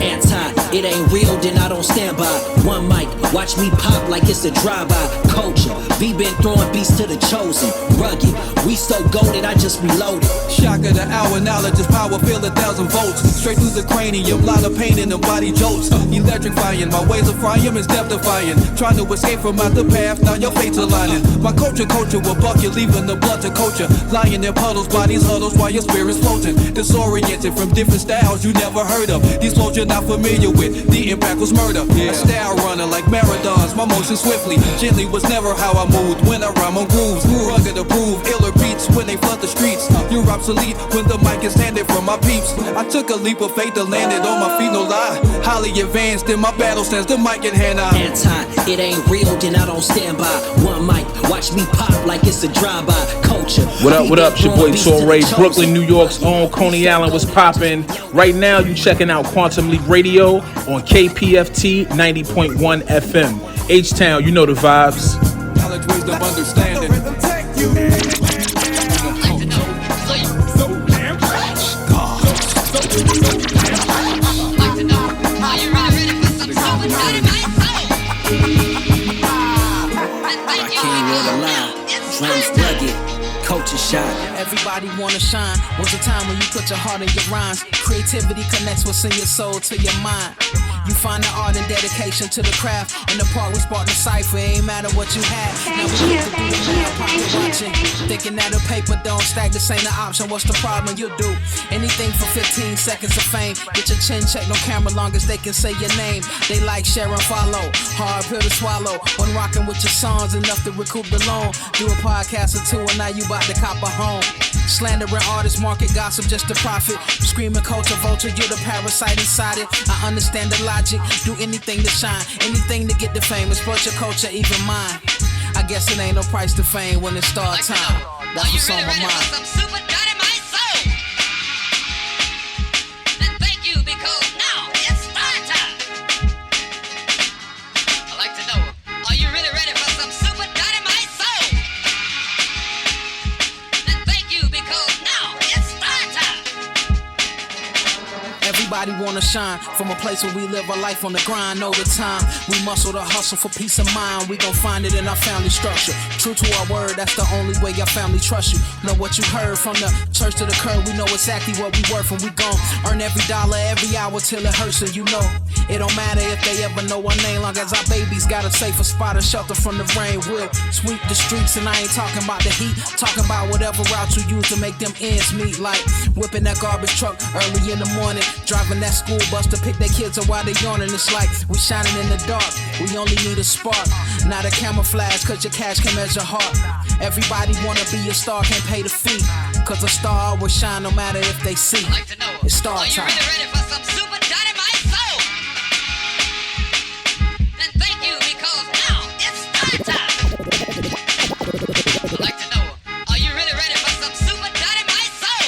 Anti, it ain't real, then I don't stand by. One mic, watch me pop like it's a drive-by. Culture, we been throwing beats to the chosen. Rugged, we so goated, I just reloaded. Shock of the hour, knowledge is power, feel 1,000 volts. Straight through the cranium, lot of pain in the body jolts. Electrifying, my ways of frying is death-defying. Trying to escape from out the path, now your fate's aligning. My culture will buck you, leaving the blood to culture. Lying in puddles, bodies huddles while your spirit's floating. Disoriented from different styles you never heard of. These flows you're not familiar with, the impact was murder. A style runner like marathons, my motion swiftly. Gently was never how I moved when I rhyme on grooves. Rugged approved, iller beats when they flood the streets. You're obsolete when the mic is handed from my peeps. I took a leap of faith to land it on my feet, no lie. Highly advanced in my battle stands, the mic in hand I. Anti, it ain't real, then I don't stand by. One mic, watch me pop like it's a drive-by. Culture. What up, it's your boy Torre, Brooklyn, New York's own Coney Island was popping. Right now, you checking out Quantum Leap Radio on KPFT 90.1 FM. H-Town, you know the vibes. Knowledge, wisdom, understanding. Drums rugged, culture shot. Everybody wanna shine. Was a time when you put your heart in your rhymes. Creativity connects what's in your soul to your mind. You find the art and dedication to the craft. And the part we spark the cipher, it ain't matter what you have. Now we get to do the math, pocket watching. Thinking that a paper don't stack, this ain't an option. What's the problem? You do anything for 15 seconds of fame. Get your chin checked on camera long as they can say your name. They like, share and follow. Hard pill to swallow. When rocking with your songs, enough to recoup the loan. Do a podcast or two and now you bout to cop a home. Slandering artists, market gossip just to profit. Screaming culture vulture, you're the parasite inside it. I understand the logic, do anything to shine, anything to get the fame. Exploit your culture, even mine. I guess it ain't no price to fame when it's start time. That's what's on my mind. Everybody wanna shine from a place where we live our life on the grind all the time. We muscle to hustle for peace of mind. We gon' find it in our family structure. True to our word, that's the only way our family trusts you. Know what you heard from the church to the curb. We know exactly what we worth and we gon' earn every dollar, every hour till it hurts. And you know, it don't matter if they ever know our name, long as our babies got a safer spot and shelter from the rain. We'll sweep the streets and I ain't talking about the heat. Talking about whatever route you use to make them ends meet. Like whipping that garbage truck early in the morning, driving Driving that school bus to pick their kids up while they yawning. It's like we shining in the dark. We only need a spark, not a camouflage, cause your cash can measure heart. Everybody wanna be a star, can't pay the fee, cause a star will shine no matter if they see. It's star time. Are you really ready for some super dynamite soul? Then thank you, because now it's star time. I'd like to know, are you really ready for some super dynamite soul?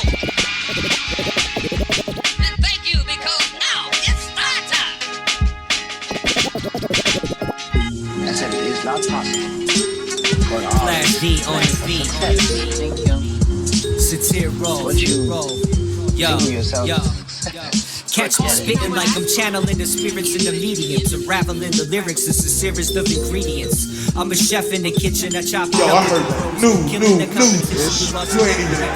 Then thank you, because now it's star time. That's it, it's not possible. Flash D on the beat. Thank you. Satir roll. Yo. Catch me spitting like I'm channeling the spirits in the mediums, unraveling the lyrics, the sincerest of ingredients. I'm a chef in the kitchen, I chop it up. Yo, I heard new, you ain't even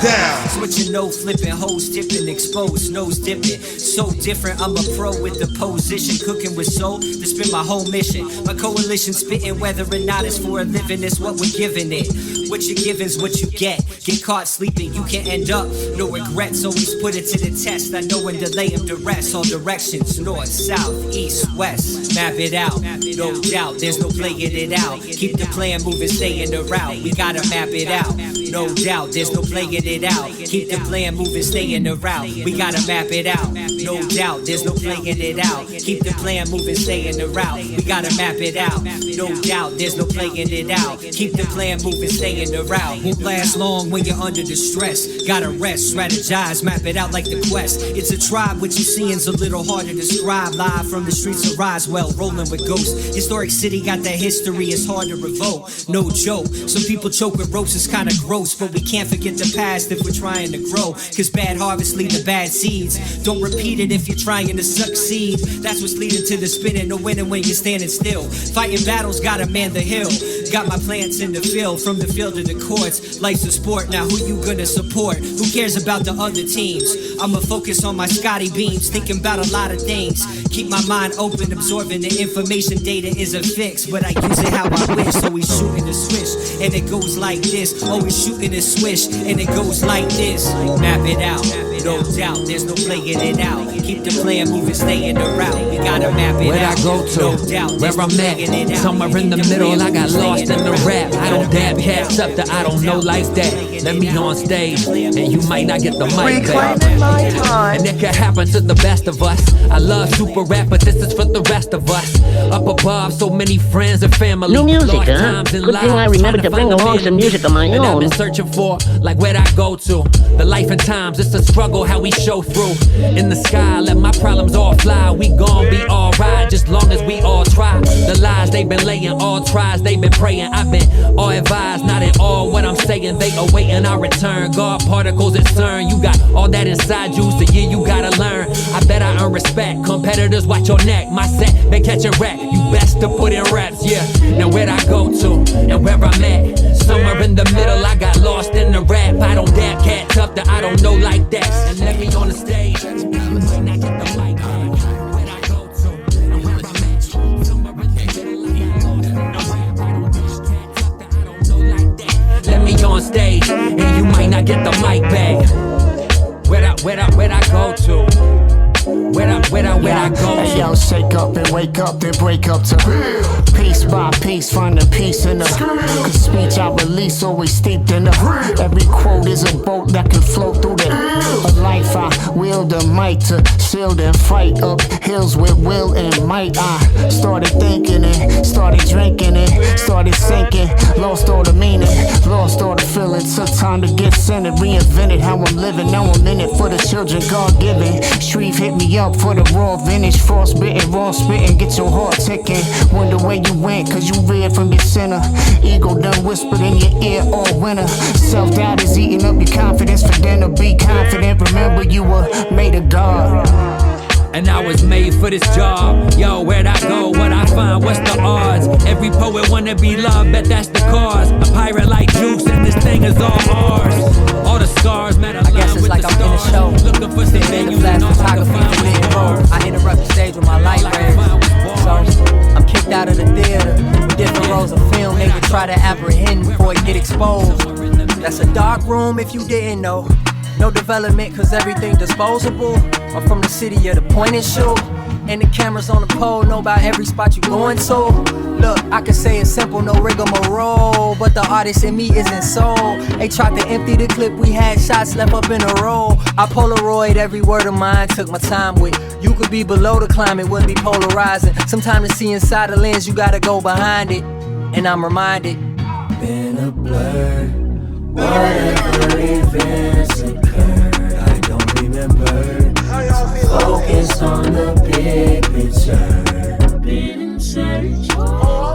down. Switching, no flipping, hoes tipping, exposed, nose dipping. So different, I'm a pro with the position, cooking with soul, that's been my whole mission. My coalition spitting, whether or not it's for a living, it's what we're giving it. What you given's what you get. Get caught sleeping, you can end up. No regrets, always put it to the test. I know when delay them direct. All directions, north, south, east, west. Map it out, no doubt. There's no playing it out. Keep the plan moving, stay in the route. We gotta map it out, no doubt. There's no playing it out. Keep the plan moving, stay in the route. We gotta map it out, no doubt. There's no playing it out. Keep the plan moving, stay in the route. We gotta map it out, no doubt. There's no playing it out. Keep the plan moving, stay in the route. Won't last long when you're under distress. Gotta rest, strategize, map it out like the quest. It's a tribe, what you seeing's a little hard to describe. Live from the streets of Roswell, rolling with ghosts. Historic city got that history, it's hard to revoke. No joke, some people choke with ropes, it's kinda gross. But we can't forget the past if we're trying to grow. Cause bad harvests lead to bad seeds. Don't repeat it if you're trying to succeed. That's what's leading to the spinning, no winning when you're standing still. Fighting battles, gotta man the hill. Got my plants in the field, from the field to the courts. Life's a sport, now who you gonna support? Who cares about the other teams? I'ma focus on my Scotty beams, thinking about a lot of things. Keep my mind open, absorbing the information. Data is a fix, but I use it how I wish. Always shooting the swish, and it goes like this. Always shooting a swish, and it goes like this. Map it out, no doubt. There's no playing it out. Keep the plan moving, stay in the route. We gotta map it Where'd out. I go to? No doubt. Where I'm at? Somewhere in the middle. I got lost in the rap. I don't dab cats up that I don't know like that. Let me on stage, and you might not get the mic back. And it can happen to the best of us. I love super rap, but this is for the rest of us. Up above, so many friends and family. New music, huh? Good thing I remember to bring along some music of my and I've own. been searching for, like where'd I go to? The life and times, it's a struggle how we show through. In the sky, let my problems all fly. We gon' be alright, just long as we all try. The lies they've been laying, all tries they've been praying. I've been all advised, not at all what I'm saying. They awaiting our return. God particles at CERN. You got all that inside you, so yeah, you gotta learn. I bet I earn respect. Competitors, watch your neck. My set, been catching wreck. You best to put in reps, yeah. Now where'd I go to? And where I'm at? Somewhere in the middle, I got lost in the rap. I don't dab cats up that I don't know like that. And let me on the stage. You might not get the mic. Where'd I go to? And where I'm at? Somewhere in the middle, I got lost in the rap. I don't dab cats up that I don't know like that. Let me on stage, and you might not get the mic back. Where'd I go to? Where'd I go to? Hey yo, shake up and wake up, then break up to piece by piece, find the peace in the cause speech I release always steeped in the every quote is a boat that can float through the life. I wield the mic to shield and fight up hills with will and might. I started thinking it, started drinking it, started sinking, lost all the meaning, lost all the feeling. Took time to get centered, reinvented how I'm living. Now I'm in it for the children God given. Shreve hit me up for the raw vintage, frostbitten, raw spitting, get your heart ticking. Wonder where you went, cause you read from your center. Ego done whispered in your ear all winter. Self-doubt is eating up your confidence for dinner. Be confident, remember you were made of God. And I was made for this job. Yo, where'd I go? What'd I find? What's the odds? Every poet wanna be loved, bet that's the cause. A pirate like Juice, and this thing is all ours. All the scars, man, I guess it's like I'm in a show. Looking for some venues and all I interrupt the stage with my light ray. So I'm kicked out of the theater. Different roles of film they would try to apprehend before it get exposed. That's a dark room if you didn't know. No development cause everything disposable. I'm from the city of the point and shoot. And the cameras on the pole know about every spot you going to. Look, I can say it's simple, no rigmarole, but the artist in me isn't sold. They tried to empty the clip, we had shots left up in a row. I Polaroid every word of mine, took my time with. You could be below the climate, wouldn't be polarizing. Sometimes to see inside the lens, you gotta go behind it. And I'm reminded, been a blur, whatever events occurred, I don't remember. Focus on the big picture. Been in search,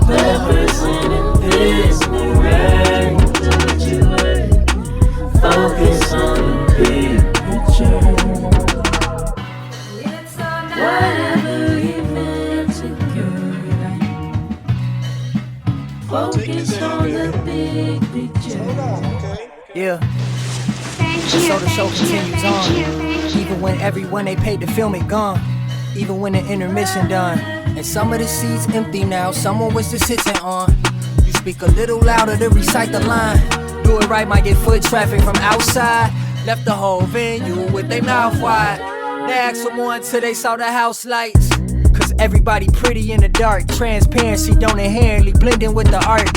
representing this new rain. Don't you worry. Focus on the big picture. Whatever events occurred, focus on the big picture. Yeah. And so the show continues on. Even when everyone they paid to film it gone. Even when the intermission done. And some of the seats empty now. Someone was just sitting on. You speak a little louder to recite the line. Do it right, might get foot traffic from outside. Left the whole venue with their mouth wide. They asked for more until they saw the house lights. Cause everybody pretty in the dark. Transparency don't inherently blend in with the art.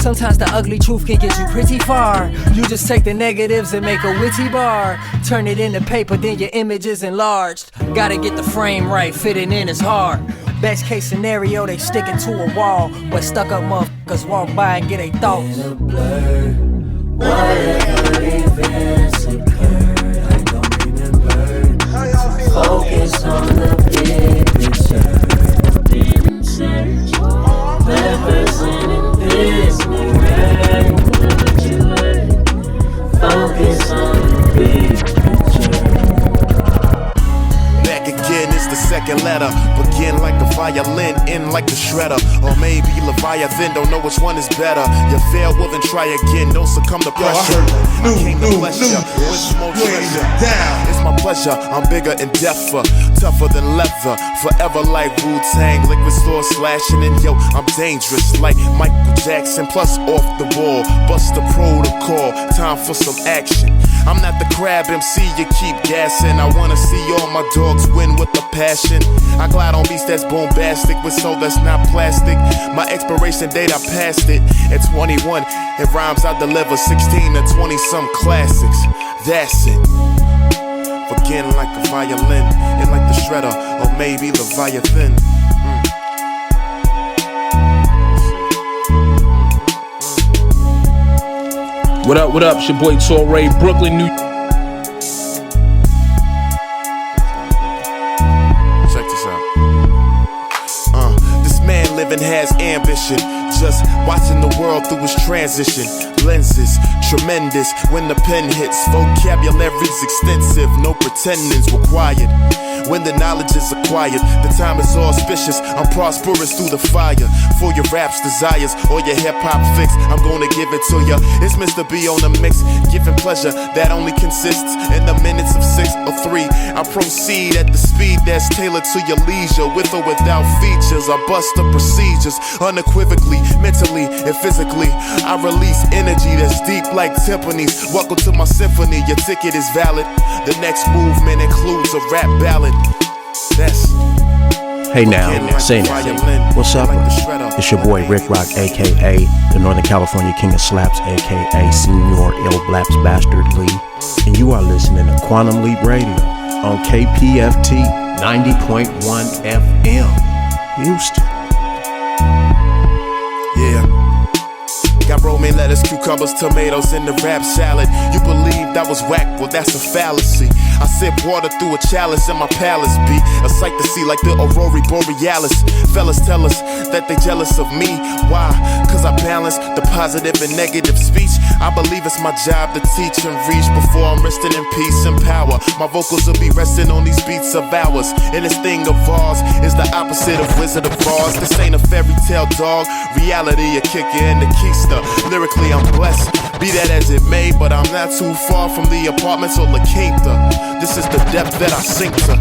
Sometimes the ugly truth can get you pretty far. You just take the negatives and make a witty bar. Turn it into paper, then your image is enlarged. Gotta get the frame right, fitting in is hard. Best case scenario, they stick it to a wall. But stuck up motherfuckers walk by and get their thoughts. In a blur, whatever events occurred, I don't remember. Focus on the big picture. Been in search, representing this new rain. Don't you worry. Focus on the big picture. Back again is the second letter. Begin like a violin, end like a shredder. Or maybe Leviathan, don't know which one is better. You fail, well then try again, don't succumb to pressure. I came to bless ya with some more treasure. It's my pleasure, I'm bigger and deafer, tougher than leather, forever like Wu-Tang. Liquid store slashing and yo, I'm dangerous like Michael Jackson. Plus off the wall, bust the protocol, time for some action. I'm not the crab MC, you keep gassing. I wanna see all my dogs win with a passion. I glide on beats that's bombastic with soul that's not plastic. My expiration date, I passed it. At 21, it rhymes I deliver 16 to 20 some classics. That's it. Begin like a violin, and like the shredder, or maybe Leviathan. What up, what up? It's your boy Torre, Brooklyn, New York. Check this out. This man living has ambition, just watching the world through his transition. Lenses, tremendous when the pen hits. Vocabulary's extensive, no pretending's required. When the knowledge is acquired, the time is auspicious. I'm prosperous through the fire. For your rap's desires or your hip-hop fix, I'm gonna give it to ya. It's Mr. B on the mix, giving pleasure that only consists in the minutes of 6 or 3. I proceed at the speed that's tailored to your leisure. With or without features, I bust the procedures unequivocally, mentally and physically. I release energy that's deep like timpanis. Welcome to my symphony, your ticket is valid. The next movement includes a rap ballad. That's hey now, say that. What's up? It's your boy Rick Rock, aka the Northern California King of Slaps, aka Senior Ill Blaps Bastard Lee. And you are listening to Quantum Leap Radio on KPFT 90.1 FM, Houston. Yeah. Got romaine lettuce, cucumbers, tomatoes in the rap salad. You believe that was whack? Well, that's a fallacy. I sip water through a chalice and my palace be a sight to see like the Aurora Borealis. Fellas tell us that they jealous of me. Why? Cause I balance the positive and negative speech. I believe it's my job to teach and reach before I'm resting in peace and power. My vocals will be resting on these beats of ours. And this thing of ours is the opposite of Wizard of Oz. This ain't a fairy tale, dog. Reality, a kicker and the keister. Lyrically, I'm blessed. Be that as it may, but I'm not too far from the apartments or La Quinta. This is the depth that I sink to.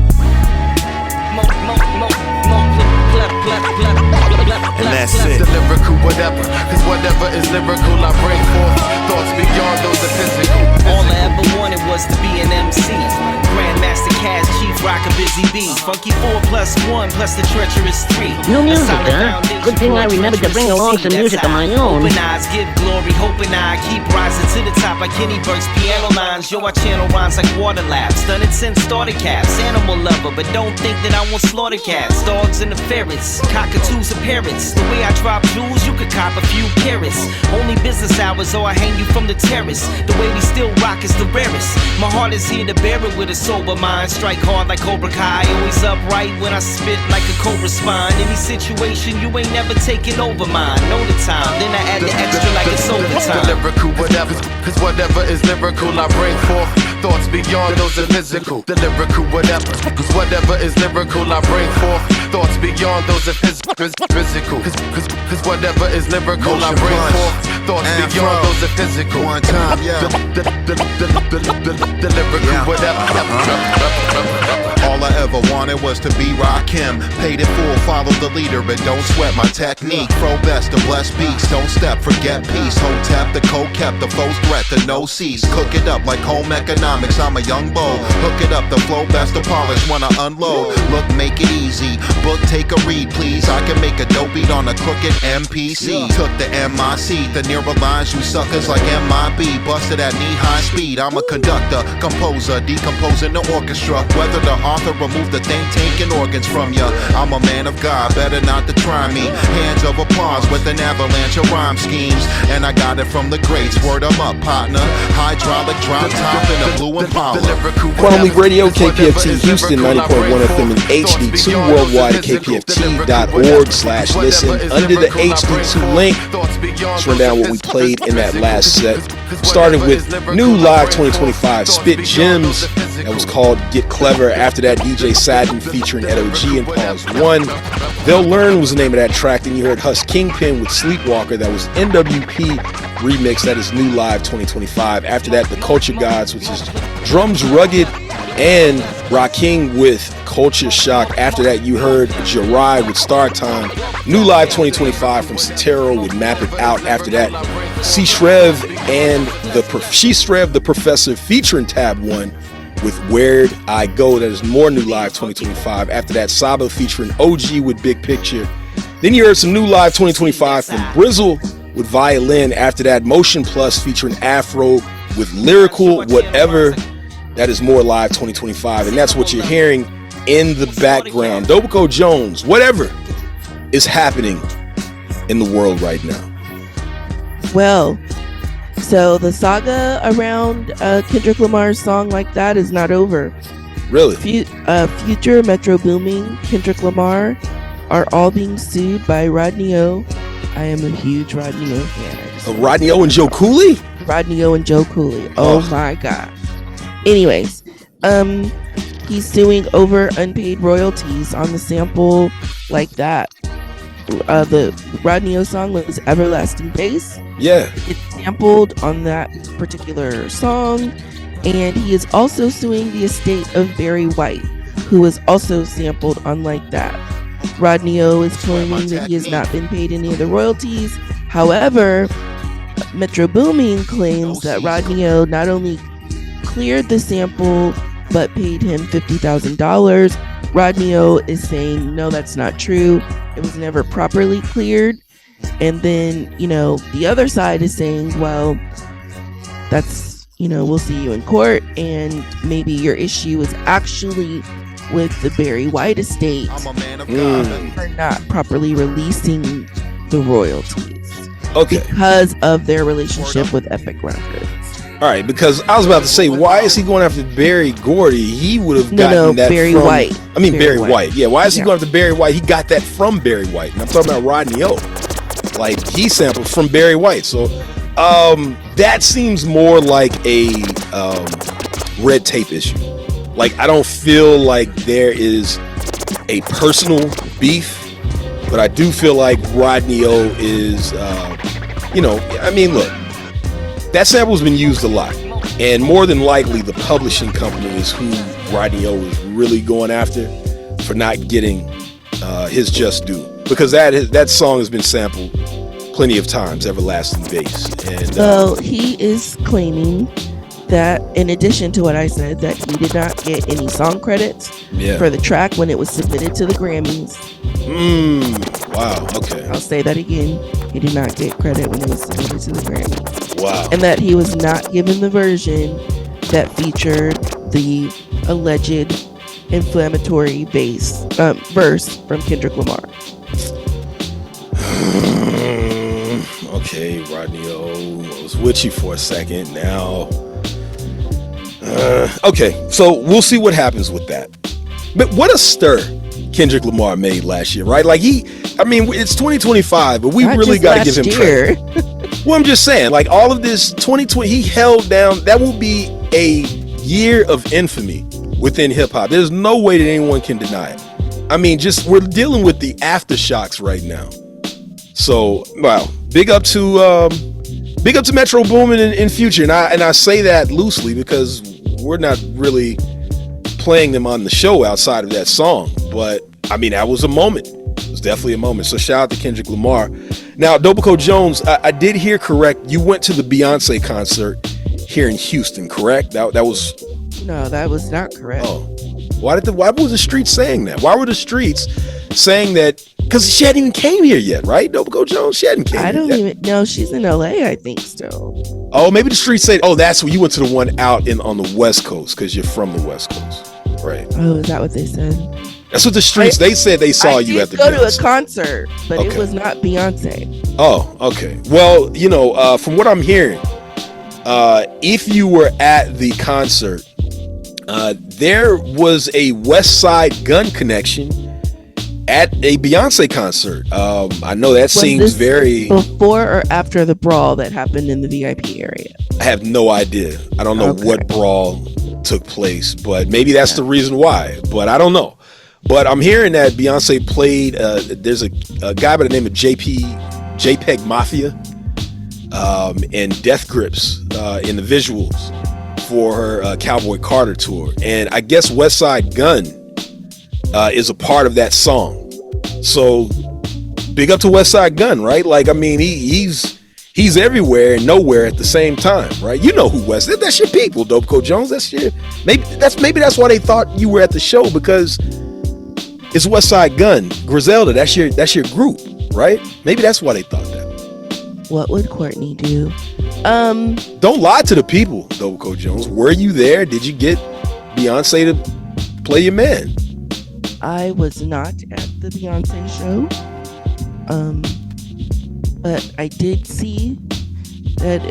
And that's it. The lyrical whatever, cause whatever is lyrical, I bring forth thoughts beyond those of physical. All I ever wanted was to be an Funky 4 plus 1 plus the treacherous 3. New music, huh? Good thing I remembered to bring along some music of my own. Open eyes, give glory, hoping I keep rising to the top like Kenny Burke's piano lines. Yo, I channel rhymes like water laps. Done it since starter caps. Animal lover, but don't think that I want slaughter cats. Dogs and the ferrets, cockatoos and parrots. The way I drop jewels, you could cop a few carrots. Only business hours, or I hang you from the terrace. The way we still rock is the rarest. My heart is here to bear it with a sober mind. Strike hard like Cobra Kai, always upright when I spit like a cobra spine. Any situation, you ain't never taking over mine. Know the time, then I add the extra like it's overtime. The lyrical whatever, cause whatever is lyrical I bring forth. Thoughts beyond those are physical. The lyrical whatever, cause whatever is lyrical I bring forth. Thoughts beyond those are physical. Cause whatever is lyrical I bring forth. Thoughts beyond those are physical. One time, yeah. The lyrical whatever. All I ever wanted was to be Rakim. Paid it full, follow the leader, but don't sweat my technique. Pro best to bless beats, don't step, forget peace. Hold tap, the code kept, the foe's threat to no cease. Cook it up like home economics, I'm a young bull. Hook it up, the flow best to polish, wanna unload. Look, make it easy, book, take a read, please. I can make a dope beat on a crooked MPC. Took the MIC, the nearer lines, you suckers like MIB. Busted at knee-high speed, I'm a conductor, composer, decomposing the orchestra. Whether the author remove the thing taking organs from ya. I'm a man of God, better not to try me. Hands of applause with an avalanche of rhyme schemes. And I got it from the greats, word 'em up, partner. Hydraulic drop top in a blue Impala. Quantum League Radio, KPFT Houston, 90.1 FM and HD2 worldwide at kpft.org/listen. Under the HD2 link, let's run down what we played in that last set. Started with new live 2025 Spit Gems. That was called Get Clever. After that, DJ Sadden featuring Ed OG and Pause 1. They'll Learn was the name of that track. Then you heard Hus Kingpin with Sleepwalker. That was NWP remix. That is new live 2025. After that, The Culture Gods, which is Drums Rugged and Rocking with Culture Shock. After that, you heard Jirai with Star Time. New live 2025 from Sotero with Map It Out. After that, C-Shrev and She-Shrev the Professor featuring Tab 1 with Where'd I Go. That is more new live 2025. After that, Saba featuring OG with Big Picture. Then you heard some new live 2025 from Brizzle with Violin. After that, Motion Plus featuring Afro with Lyrical Whatever. That is more live 2025. And that's what you're hearing in the background. Dobico Jones, whatever is happening in the world right now. Well, so the saga around Kendrick Lamar's song Like That is not over. Really? Future, Metro Booming, Kendrick Lamar are all being sued by Rodney O. I am a huge Rodney O fan. Rodney O and Joe Cooley? Rodney O and Joe Cooley. Oh my God. Anyways, he's suing over unpaid royalties on the sample Like That. The Rodney O song was Everlasting Bass. Yeah. It's sampled on that particular song. And he is also suing the estate of Barry White, who was also sampled on Like That. Rodney O is claiming that he has not been paid any of the royalties. However, Metro Booming claims that Rodney O not only cleared the sample, but paid him $50,000. Rodney O is saying, no, that's not true. It was never properly cleared. And then, the other side is saying, well, that's, we'll see you in court. And maybe your issue is actually with the Barry White estate for not properly releasing the royalties. Okay. Because of their relationship with Epic Records. All right, because I was about to say, why is he going after Barry Gordy? He would have gotten that Barry from White. I mean, Barry White. Yeah, why is he going after Barry White? He got that from Barry White. And I'm talking about Rodney O. Like, he sampled from Barry White. So, that seems more like a red tape issue. Like, I don't feel like there is a personal beef, but I do feel like Rodney O is, look, that sample's been used a lot, and more than likely the publishing company is who Rodney O is really going after for not getting his just due, because that song has been sampled plenty of times, Everlasting Bass. And well, he is claiming that in addition to what I said, that he did not get any song credits for the track when it was submitted to the Grammys. Wow. Okay. I'll say that again. He did not get credit when it was submitted to the Grammys. Wow. And that he was not given the version that featured the alleged inflammatory verse from Kendrick Lamar. Okay, Rodney O, I was with you for a second. Now, okay, so we'll see what happens with that. But what a stir Kendrick Lamar made last year, right? Like it's 2025, but we Not really got to give him credit. Well, I'm just saying, like all of this 2020, he held down. That will be a year of infamy within hip hop. There's no way that anyone can deny it. I mean, we're dealing with the aftershocks right now. So, wow, big up to Metro Boomin and Future, and I say that loosely because we're not really playing them on the show outside of that song. But I mean, that was a moment. It was definitely a moment. So shout out to Kendrick Lamar. Now, Dopico Jones, I did hear correct. You went to the Beyonce concert here in Houston, correct? That was. No, that was not correct. Oh, why was the streets saying that? Why were the streets saying that? Because she hadn't even came here yet, right? Dopico Jones, she hadn't came here yet. I don't even know. She's in LA, I think, still. Oh, maybe the streets said, oh, that's when you went to the one out on the West Coast because you're from the West Coast, right? Oh, is that what they said? That's what the streets, they said they saw you at the I did go to a concert, but it was not Beyonce. Oh, okay. Well, from what I'm hearing, if you were at the concert, there was a Westside Gunn connection at a Beyonce concert. I know that seems very before or after the brawl that happened in the VIP area. I have no idea. I don't know what brawl took place, but maybe that's the reason why. But I don't know. But I'm hearing that Beyonce played. There's a guy by the name of JPEG Mafia and Death Grips in the visuals for her Cowboy Carter Tour, and I guess Westside Gunn is a part of that song. So big up to Westside Gunn, right? Like, I mean, he's everywhere and nowhere at the same time, right? You know who that's your people, Dopico Jones. Maybe that's why they thought you were at the show, because it's Westside Gunn, Griselda. That's your group, right? Maybe that's why they thought that. What would Courtney do? Don't lie to the people, Dopico Jones. Were you there? Did you get Beyonce to play your man? I was not at the Beyonce show. But I did see that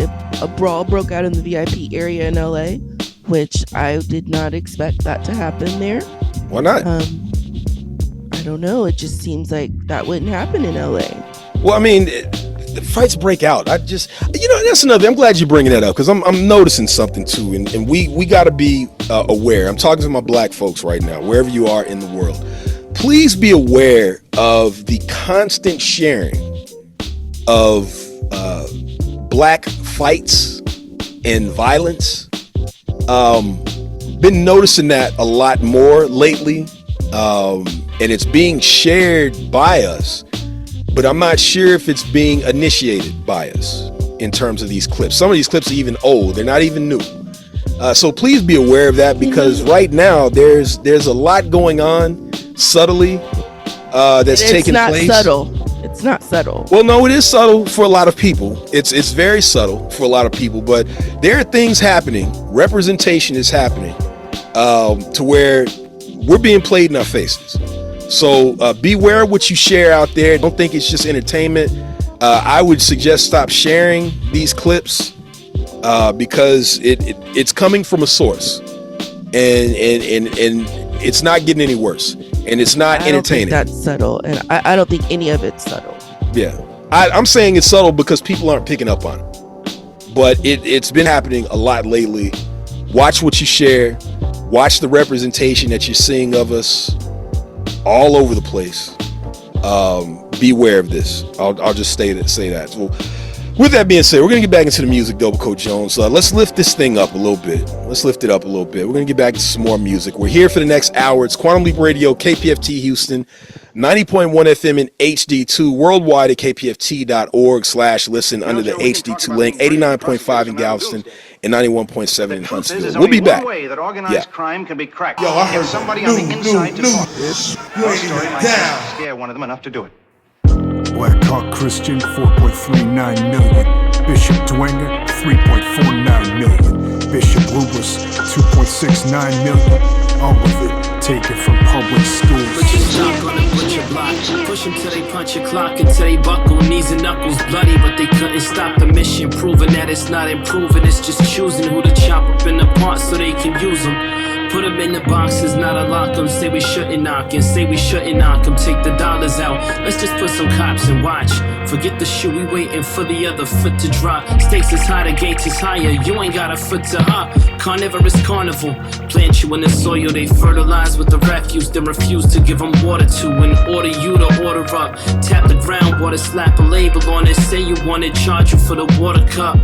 a brawl broke out in the VIP area in LA, which I did not expect that to happen there. Why not? I don't know. It just seems like that wouldn't happen in LA. Well, I mean, the fights break out. That's another. I'm glad you're bringing that up, because I'm noticing something too, and we got to be aware. I'm talking to my black folks right now, wherever you are in the world. Please be aware of the constant sharing of black fights and violence. Been noticing that a lot more lately, and it's being shared by us, but I'm not sure if it's being initiated by us in terms of these clips. Some of these clips are even old. They're not even new. So please be aware of that, because right now there's a lot going on subtly that's taking place. It's not subtle. It's not subtle. Well, no, it is subtle for a lot of people. It's very subtle for a lot of people, but there are things happening. Representation is happening to where we're being played in our faces. So beware of what you share out there. Don't think it's just entertainment. I would suggest stop sharing these clips because it's coming from a source, and it's not getting any worse, and it's not entertaining. I don't think that's subtle, and I don't think any of it's subtle. Yeah, I'm saying it's subtle because people aren't picking up on it, but it's been happening a lot lately. Watch what you share. Watch the representation that you're seeing of us all over the place. Beware of this. I'll just say that. So With that being said, we're going to get back into the music, though, with Coach Jones. Let's lift this thing up a little bit. Let's lift it up a little bit. We're going to get back to some more music. We're here for the next hour. It's Quantum Leap Radio, KPFT Houston, 90.1 FM in HD2, worldwide at kpft.org/listen under the HD2 link, 89.5 in Galveston and 91.7 in Huntsville. We'll be back. Way that organized crime can be cracked. Yo, I heard somebody on the inside to talk. You ain't even down. Scare one of them enough to do it. Black Hawk Christian, 4.39 million. Bishop Dwenger, 3.49 million. Bishop Lubas, 2.69 million. All of it taken from public schools. Put your chalk on the butcher block. Push them till they punch your clock until they buckle. Knees and knuckles bloody, but they couldn't stop the mission. Proving that it's not improving, it's just choosing who to chop up in the parts so they can use them. Put them in the boxes, not unlock them. Say we shouldn't knock and say we shouldn't knock them. Take the dollars out, let's just put some cops and watch. Forget the shoe, we waiting for the other foot to drop. Stakes is high, the gates is higher. You ain't got a foot to hop. Carnivorous carnival. Plant you in the soil, they fertilize with the refuse, then refuse to give them water to. And order you to order up. Tap the groundwater, slap a label on it. Say you want it, charge you for the water cup.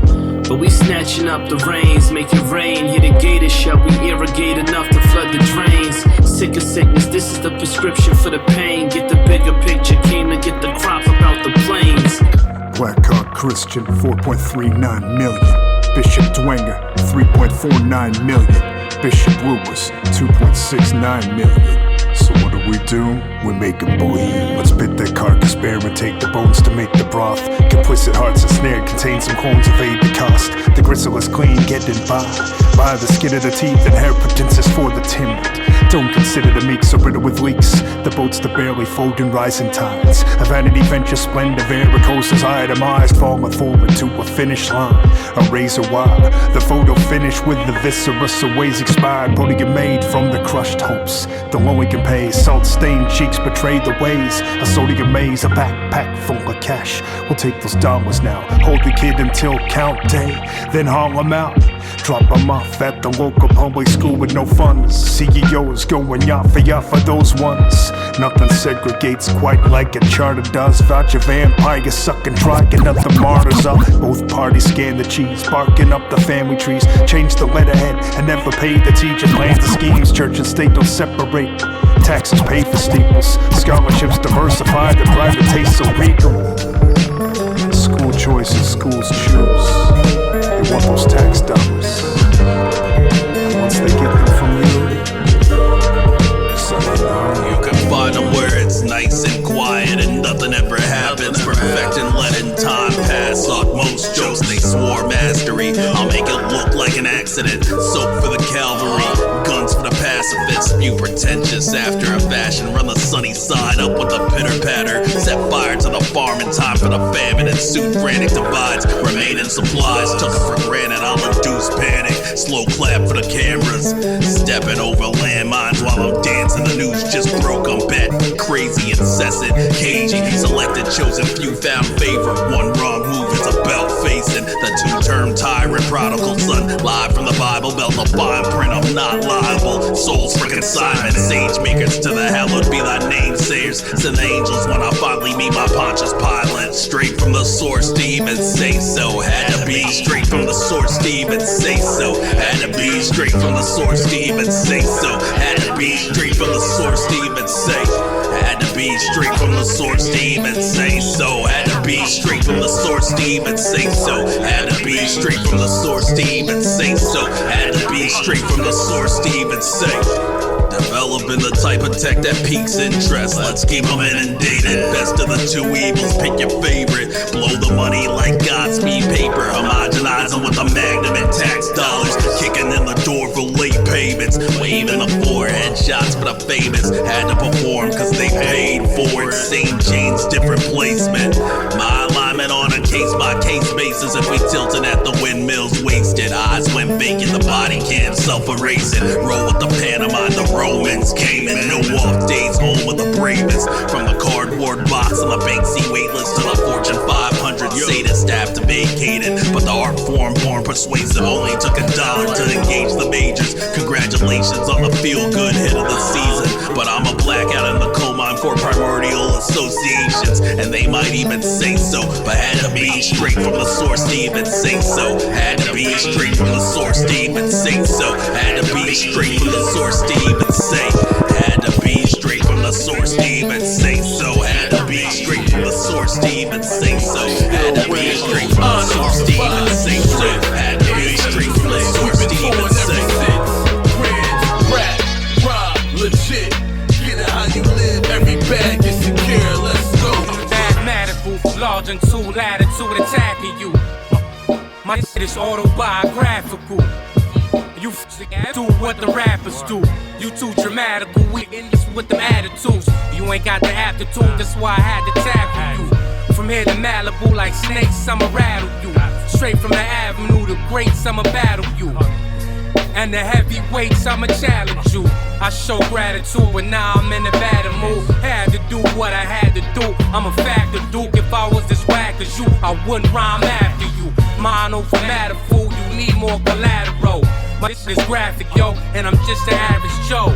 But we snatching up the reins, make it rain. Hit the gate is shut, we irrigate enough to flood the drains. Sick of sickness, this is the prescription for the pain. Get the bigger picture, came to get the crop about the plains. Black Hawk Christian, 4.39 million. Bishop Dwenger, 3.49 million. Bishop Lewis, 2.69 million. So what do? We make them bleed. Let's bit that carcass bare and take the bones to make the broth. Complicit hearts ensnared, contain some clones, evade the cost. The gristle is clean, getting by the skin of the teeth, inheritance is for the timid. Don't consider the meek so riddled with leaks. The boats that barely float in rising tides. A vanity venture splendor, varicose is itemized, falling forward to a finish line. A razor wire, the photo finished with the viscera, so ways expired, protein made from the crushed hopes. The lonely can pay, salt-stained cheeks betray the ways. A sodium maze, a backpack full of cash. We'll take those dollars now, hold the kid until count day, then haul him out. Drop them off at the local public school with no funds. CEOs going yacht for those ones. Nothing segregates quite like a charter does. Voucher vampire sucking, drying up the martyrs up. Both parties scan the cheese, barking up the family trees. Change the letterhead and never pay the teachers. Plans the schemes, church and state don't separate. Taxes pay for steeples, scholarships diversified, the private taste so regal. School choices, schools choose. They want those tax dollars. And once they get them from you, you can find them where it's nice and quiet and nothing ever happens. Perfecting letting time pass. Like most jokes, they swore mastery. I'll make it look like an accident. Soap for the cavalry, guns for the pacifists. Spew pretentious after a fashion. Run the sunny side up with a pitter patter. Set fire to the farm in time for the famine. And suit frantic divides. Remaining supplies took it for granted. I'll induce panic. Slow clap for the cameras. Stepping over landmines while I'm dancing. The news just broke. I'm bet crazy, incessant, cagey. Selected, chosen, few found favor. One wrong move is about facing the two-term tyrant, prodigal son. Live from the Bible Belt, the fine print. I'm not liable. Souls for consignment, sage makers to the hallowed be thy namesayers. Send the angels when I finally meet my Pontius Pilate. Straight from the source, to even say so. Had to be straight from the source, to even say so. Had to be straight from the source, to even say so. Had to be straight from the source, to even say. Had to be straight from the source, to even say so. Had to be straight from the source, to even say so. Had to be straight from the source, to even say so. Had to be straight from the source, to even say. Developing the type of tech that piques interest. Let's keep them inundated. Best of the two evils, pick your favorite. Blow the money like Godspeed paper. Homogenize them with a magnum and tax dollars. Kicking in the door for late payments. Waving the forehead shots for the famous. Had to perform cause they paid for it. Same chains, different placement. My alignment on a case by case basis. If we tilting at the windmills, wasted. Eyes went vacant, the body cam self-erasing. Roll with the pantomime, the Romans came in. No off days, home of the bravest. From the cardboard box on the Banksy waitlist to the Fortune 500 sadists after vacated. But the art form born persuasive only took $1 to engage the majors. Congratulations on the feel-good hit of the season. But I'm a blackout in the coal mine for primordial associations, and they might even say so. But had to be straight from the source to even say so. Had to be straight from the source to even say so. Had to be straight from the source to even say. Had to be straight from the source to even say so. Had to be straight from the source to even say so. Had to be straight from the source to even say so. Had to be straight from the source to even say so. Rap, rob, legit. Get it how you live. Every bag is secure. Let's go. Mathematical, large and two latitude attacking you. My shit is autobiographical. You do what the rappers do. You too dramatical, we in this with them attitudes. You ain't got the aptitude, that's why I had to tackle you. From here to Malibu like snakes, I'ma rattle you. Straight from the avenue to greats, I'ma battle you. And the heavyweights, I'ma challenge you. I show gratitude, but now I'm in a bad mood. Had to do what I had to do. I'm a factor, Duke. If I was as whack as you, I wouldn't rhyme after you. Mono for matter, fool, you need more collateral. My shit is graphic, yo, and I'm just an average Joe.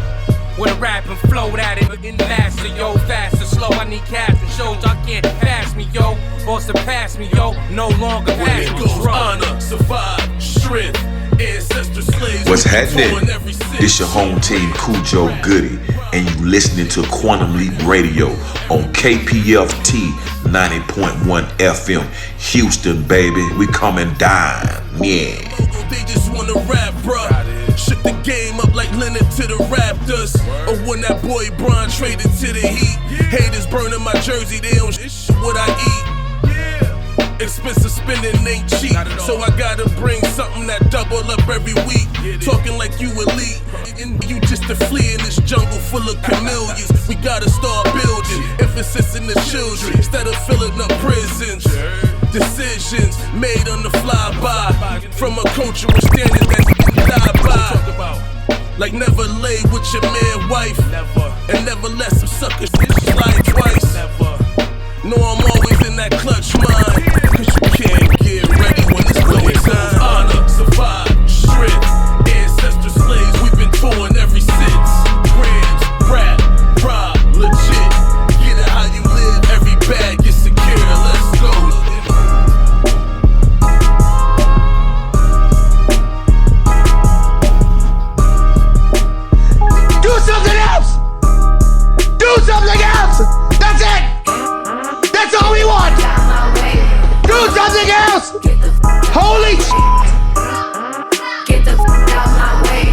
With a rapping flow that it in the master, yo. Fast or slow, I need captain shows. Y'all can't pass me, yo, or surpass me, yo. No longer pass me, bro. Honor, survive, strength. What's happening? This your home team, Cujo Goody, and you listening to Quantum Leap Radio on KPFT 90.1 FM, Houston, baby. We coming down, yeah. They just wanna rap, bruh. Shook the game up like Leonard to the Raptors. Or when that boy Bron traded to the Heat. Haters burning my jersey, they don't shit what I eat. Expensive spending ain't cheap, so I gotta bring something that double up every week. Talking like you elite, and you just a flea in this jungle full of chameleons. We gotta start building, emphasis in the children, instead of filling up prisons. Decisions made on the fly-by, from a cultural standard that you can die by. Like never lay with your man wife, and never let some suckers slide twice. No, I'm always in that clutch mind, cause you can't get ready when it's go time. Honor, survive, strength, ancestor slaves, we've been touring ever since. Grams, rap, rob, legit. Get it how you live, every bag is secure, let's go. Do something else! Do something else! That's it! That's all we want! Do something else! Holy shit! Get the f out my way.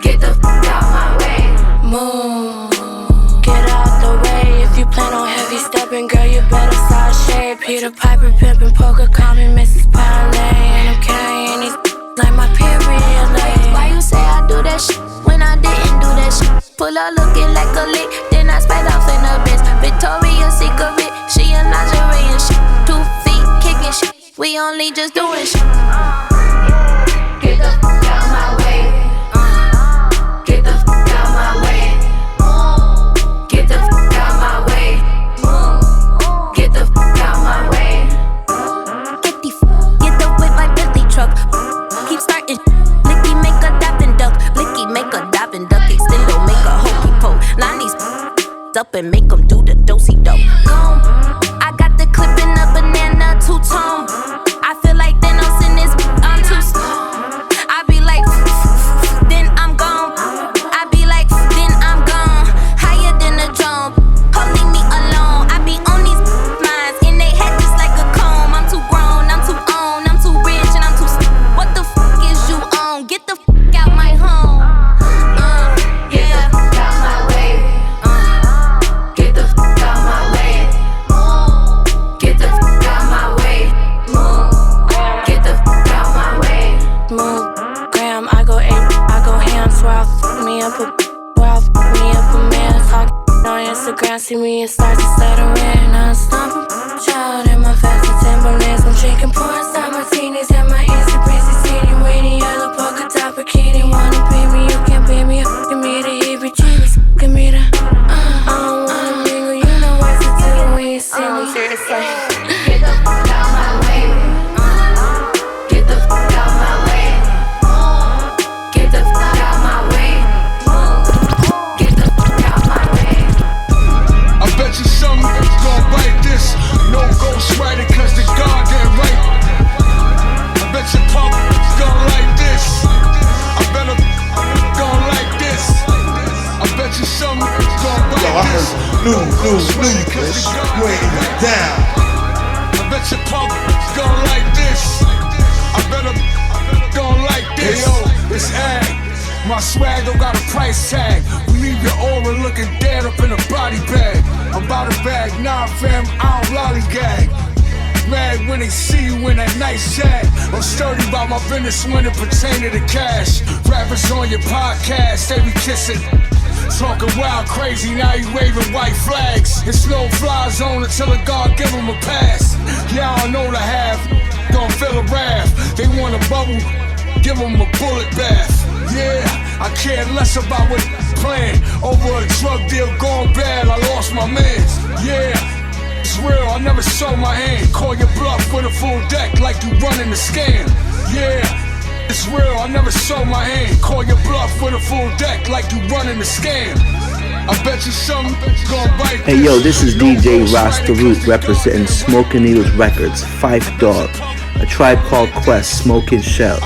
Get the f out my way. Move. Get out the way. If you plan on heavy stepping, girl, you better start shape. Peter Piper, pimpin', poker, call me Mrs. Parlay. And I'm carrying these like my period. Like, why you say I do that shit when I didn't do that shit? Pull up looking like a lick, then I sped off in a Benz. Victoria's Secret, she a lingerie and shit. 2 feet kicking shit, we only just doing shit. Get the f out my way. Get the f out my way. Get the f out my way. Get the f out my way. Get the whip like Bentley truck. Keep starting. Blicky make a dap and duck. Blicky make a dap and duck. Extendo make a hokey poke. Line these up and make them do the dosey-do. I got the clip in a banana two-tone. I feel like Thanos in this, I'm too slow. I be like, then I'm gone. I be like, then I'm gone. Higher than a drone. Hold leave me alone. I be on these minds in they head just like a comb. I'm too grown, I'm too on, I'm too rich and I'm too what the f is you on? Get the f out my home. Yeah. Out my way. Get the f out my way. Get the f out my way. Get the f out my way. Move, Graham, I go ham, swear I'll f me up a man. Talk on Instagram, see me and start to stutter in. I'm stumping, child in my fashion Timberlands. I'm drinking porn, star martinis at my easy breezy city. Waiting yellow polka dot bikini. Wanna pay me, you can't pay me. Give me the heebie-jeebies, give me the I don't wanna mingle, you know what to do when you see me. Seriously. You ain't even down. I bet your punk gon' like this. I better gon' like this. Hey, yo, it's ag. My swag don't got a price tag. We leave your aura looking dead up in a body bag. I'm about a bag, nah fam, I don't lollygag. Mad when they see you in that nice jag. I'm sturdy about my business when it pertain to the cash. Rappers on your podcast, they be kissing. Talking wild crazy, now you waving white flags. It's no fly zone until a God give them a pass. Yeah, I don't know the half, gon' feel a wrath. They want a bubble, give them a bullet bath. Yeah, I care less about what playing. Over a drug deal gone bad, I lost my mans. Yeah, it's real, I never show my hand. Call your bluff with a full deck like you running the scam. Yeah, it's real, I never show my hand. Call your bluff with a full deck like you running the scam. I bet you something gon' bite. Hey yo, this is DJ Rasta Root representing Smoking Needles Records, Fife Dog, A Tribe Called Quest, Smoking Shells.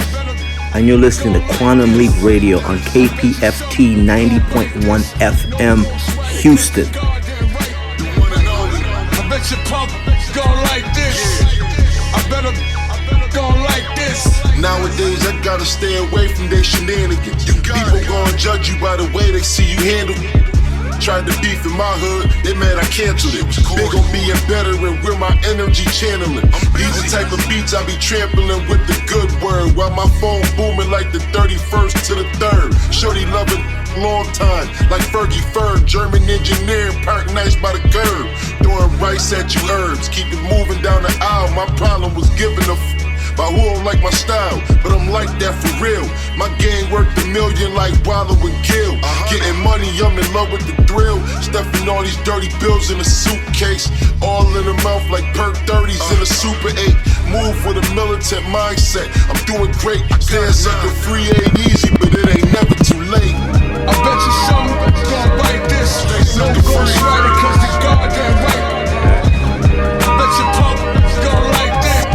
And you're listening to Quantum Leap Radio on KPFT 90.1 FM, Houston. I bet your punk gon' like this. I better gon' like this. Nowadays I gotta stay away from their shenanigans. People gon' judge you by the way they see you handle it. Tried to beef in my hood, they mad I canceled it. Big on being better and where my energy channeling. These the type of beats I be trampling with the good word. While my phone booming like the 31st to the 3rd. Shorty loving long time, like Fergie Ferg. German engineering, park nice by the curb. Throwing rice at you herbs, keep it moving down the aisle. My problem was giving a by who don't like my style, but I'm like that for real. My gang worth $1 million like Wallow and Gill. Getting money, I'm in love with the thrill. Stuffing all these dirty bills in a suitcase, all in the mouth like perk 30s in a Super 8. Move with a militant mindset. I'm doing great. Saying something free ain't easy, but it ain't never too late. I bet you something gon' bite this. No ghost rider, cause the goddamn right. I bet you punk gon' like that.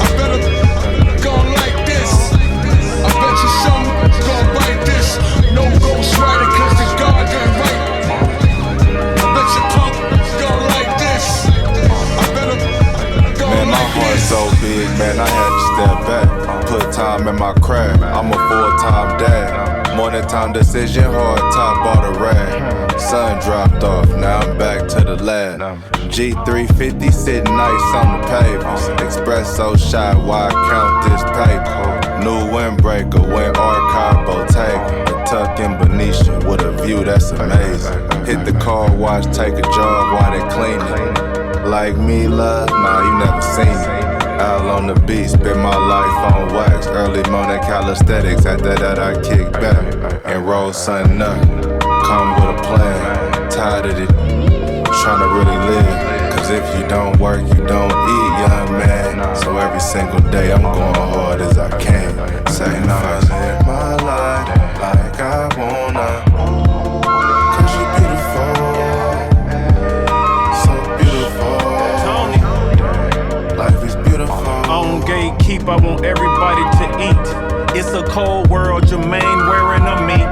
I better gon' like this. I bet you something gon' bite this. No ghost rider, cause the goddamn right. I bet you punk gon' like this. I better gon' man, my heart's so big, man, I had to step back. Put time in my craft. I'm a full-time dad. Morning time decision, hard top, bought a rag. Sun dropped off, now I'm back to the lab. G350 sitting nice on the pavers. Espresso shot, why I count this paper? New windbreaker, went archive Bottega. A tuck in Benicia with a view that's amazing. Hit the car wash, take a jog while they clean it. Like me, love? Nah, you never seen it. Out on the beat, spend my life on wax. Early morning calisthenics, after that I kick back and roll something up. Come with a plan, tired of it, tryna really live. Cause if you don't work, you don't eat, young man. So every single day I'm going hard as I can. Saying I live my life like I wanna. Cause you beautiful, so beautiful. Life is beautiful. On gatekeep, I want everybody to eat. It's a cold world, Jermaine wearing a mink.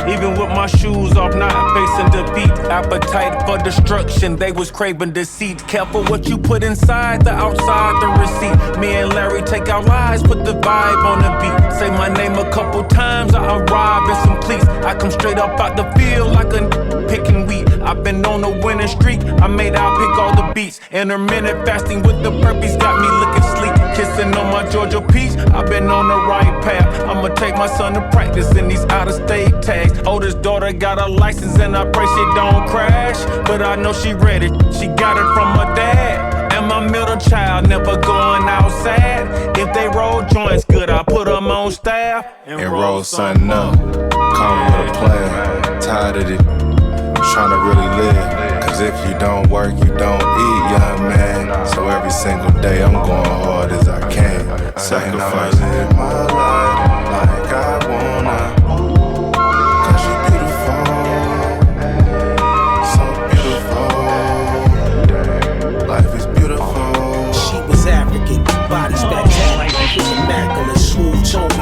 Even with my shoes off, not facing defeat. Appetite for destruction, they was craving deceit. Careful what you put inside, the outside, the receipt. Me and Larry take our lives, put the vibe on the beat. Say my name a couple times, I arrive in some cleats. I come straight up out the field like a picking wheat. I've been on a winning streak, I made out pick all the beats. Intermittent fasting with the burpees got me looking sleek. Kissing on my Georgia peach, I've been on the right path. I'ma take my son to practice in these out-of-state tags. Oldest daughter got a license and I pray she don't crash. But I know she ready, she got it from her dad. And my middle child never going outside. If they roll joints good, I put them on staff. And roll something up, come with a plan. Tired of it, tryna really live. Cause if you don't work, you don't eat, young man. So every single day I'm going hard as I can. Sacrifice in my life like I wanna.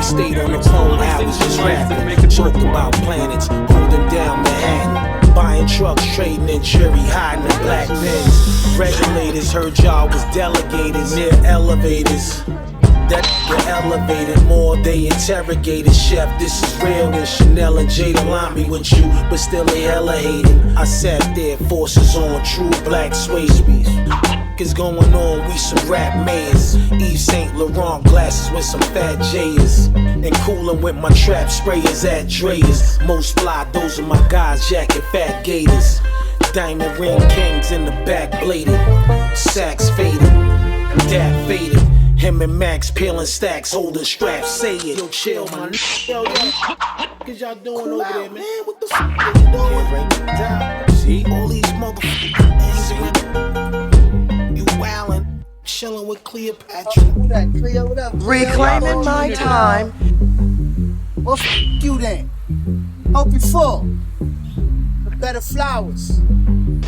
Stayed on the phone, I was just rapping. Talked about planets, holding down Manhattan. buying trucks, trading in jury, hiding in black bins. Regulators heard y'all was delegated near elevators. That the elevated more, they interrogated. Chef, this is real than Chanel and Jada line me with you, but still they hella hating. I sat there, forces on, true black Swayze's. Is going on, we some rap mayors. Yves Saint Laurent glasses with some fat J's. And coolin' with my trap sprayers at Dre's. Most fly, those are my guys, jacket fat gators. Diamond ring kings in the back bladed. Sacks faded, dad faded. Him and Max peeling stacks, holding straps. Say it, yo, chill, my nigga. Yo, cause y'all doing cool over out, there, man? What the fuck are you doing? Right down. See, all these motherfuckers. You wildin', chillin' with Cleopatra. Who that, Cleo? What up? Reclaiming my time. Well, f you then. Hope you full. Better flowers.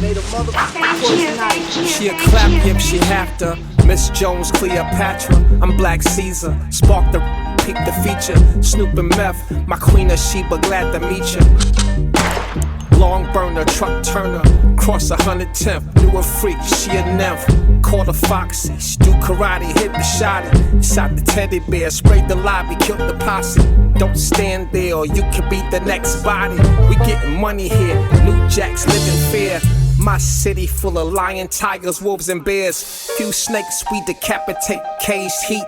Made a motherfucker. She'll clap you if she have to. Miss Jones, Cleopatra, I'm Black Caesar. Spark the peep the feature. Snoop and Meth, my Queen of Sheba, glad to meet you. Long burner, truck turner, cross 110th. Knew a freak, she a nymph. Caught a foxy, she do karate, hit the shotty. Shot the teddy bear, sprayed the lobby, killed the posse. Don't stand there or you could be the next body. We getting money here, New Jacks living fair. My city full of lion, tigers, wolves, and bears. Few snakes we decapitate, caged heat.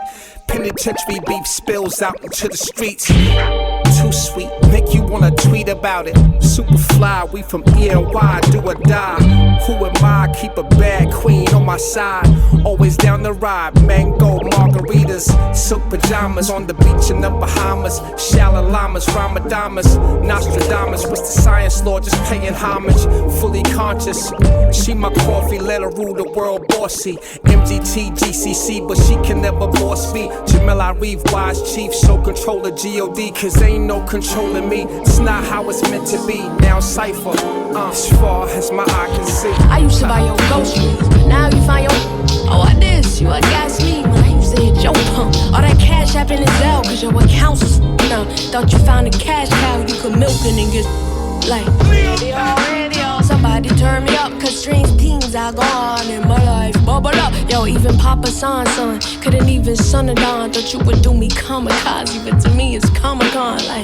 Penitentiary beef spills out into the streets. Too sweet, make you wanna tweet about it. Super fly, we from E&Y, do or die. Who am I? Keep a bad queen on my side. Always down the ride, mango margaritas. Silk pajamas on the beach in the Bahamas. Shallow llamas, Ramadamas, Nostradamus. What's the science law? Just paying homage. Fully conscious, she my coffee, let her rule the world bossy. MGT, GCC, but she can never boss me. Jamel Reeve, wise chief, show control of G.O.D. Cause ain't no controlling me. It's not how it's meant to be. Now cypher, as far as my eye can see. I used to buy your groceries, now you find your. Oh, I diss you, I gas me when I used to hit your pump. All that cash app in the Zelle, cause your accounts was now. Thought you found a cash cow you could milk it and get like radio. Somebody turn me up, cause strange things are gone in my life. Bubble up, yo, even Papa son couldn't even son of Don. Thought you would do me kamikaze, but to me it's Comic-Con. Like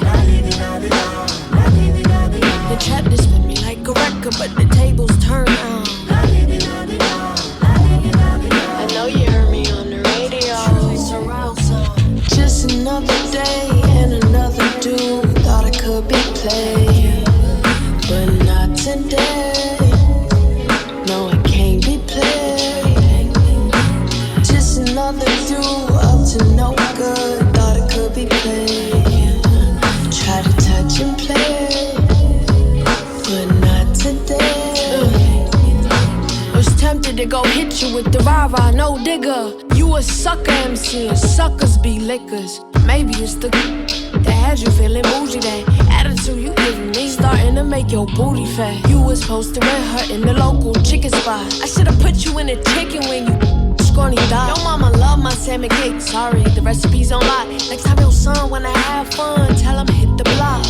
the trap just spin me like a record, but the tables turn on. I know you heard me on the radio. Surround sound. Just another day and another dude. Thought I could be played, but not today. No, I can't be played. Just another dude up to no good. Thought it could be played. Try to touch and play, but not today. Was tempted to go hit you with the rah-rah, no digger. You a sucker MC and suckers be lickers. Maybe it's the that had you feeling bougie, that attitude you giving me starting to make your booty fat. You was supposed to rent her in the local chicken spot. I should've put you in a chicken when you scrawny dog. Your mama love my salmon cake, sorry, the recipe's on lock. Next time your son wanna have fun, tell him hit the block.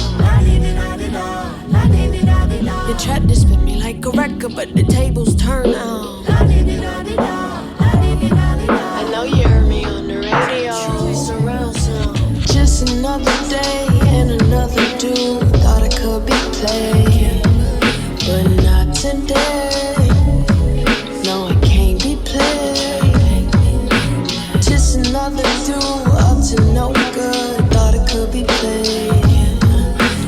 The trap just spin me like a record, but the tables turn on. I know you heard me on the radio. Surround sound. Just another day and another dude. Thought I could be played, but not today. No, I can't be played. Just another dude up to no good. Thought it could be played.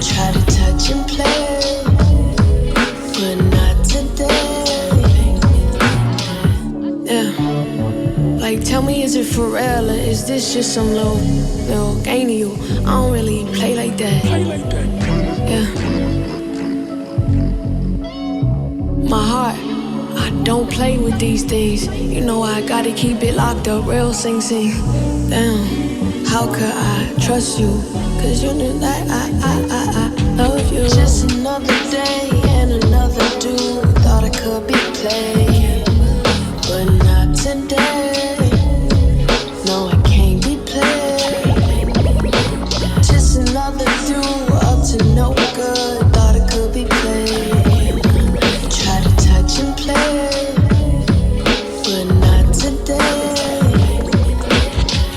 Try to touch and play, but not today. Yeah. Like, tell me, is it for real or is this just some little game to you? I don't really play like that. Yeah. My heart, I don't play with these things. You know I gotta keep it locked up, real sing. Damn, how could I trust you? Cause you knew that I love you. Just another day and another dude. Thought I could be played, but not today. No, I can't be played. Just another dude up to no good. Thought it could be played,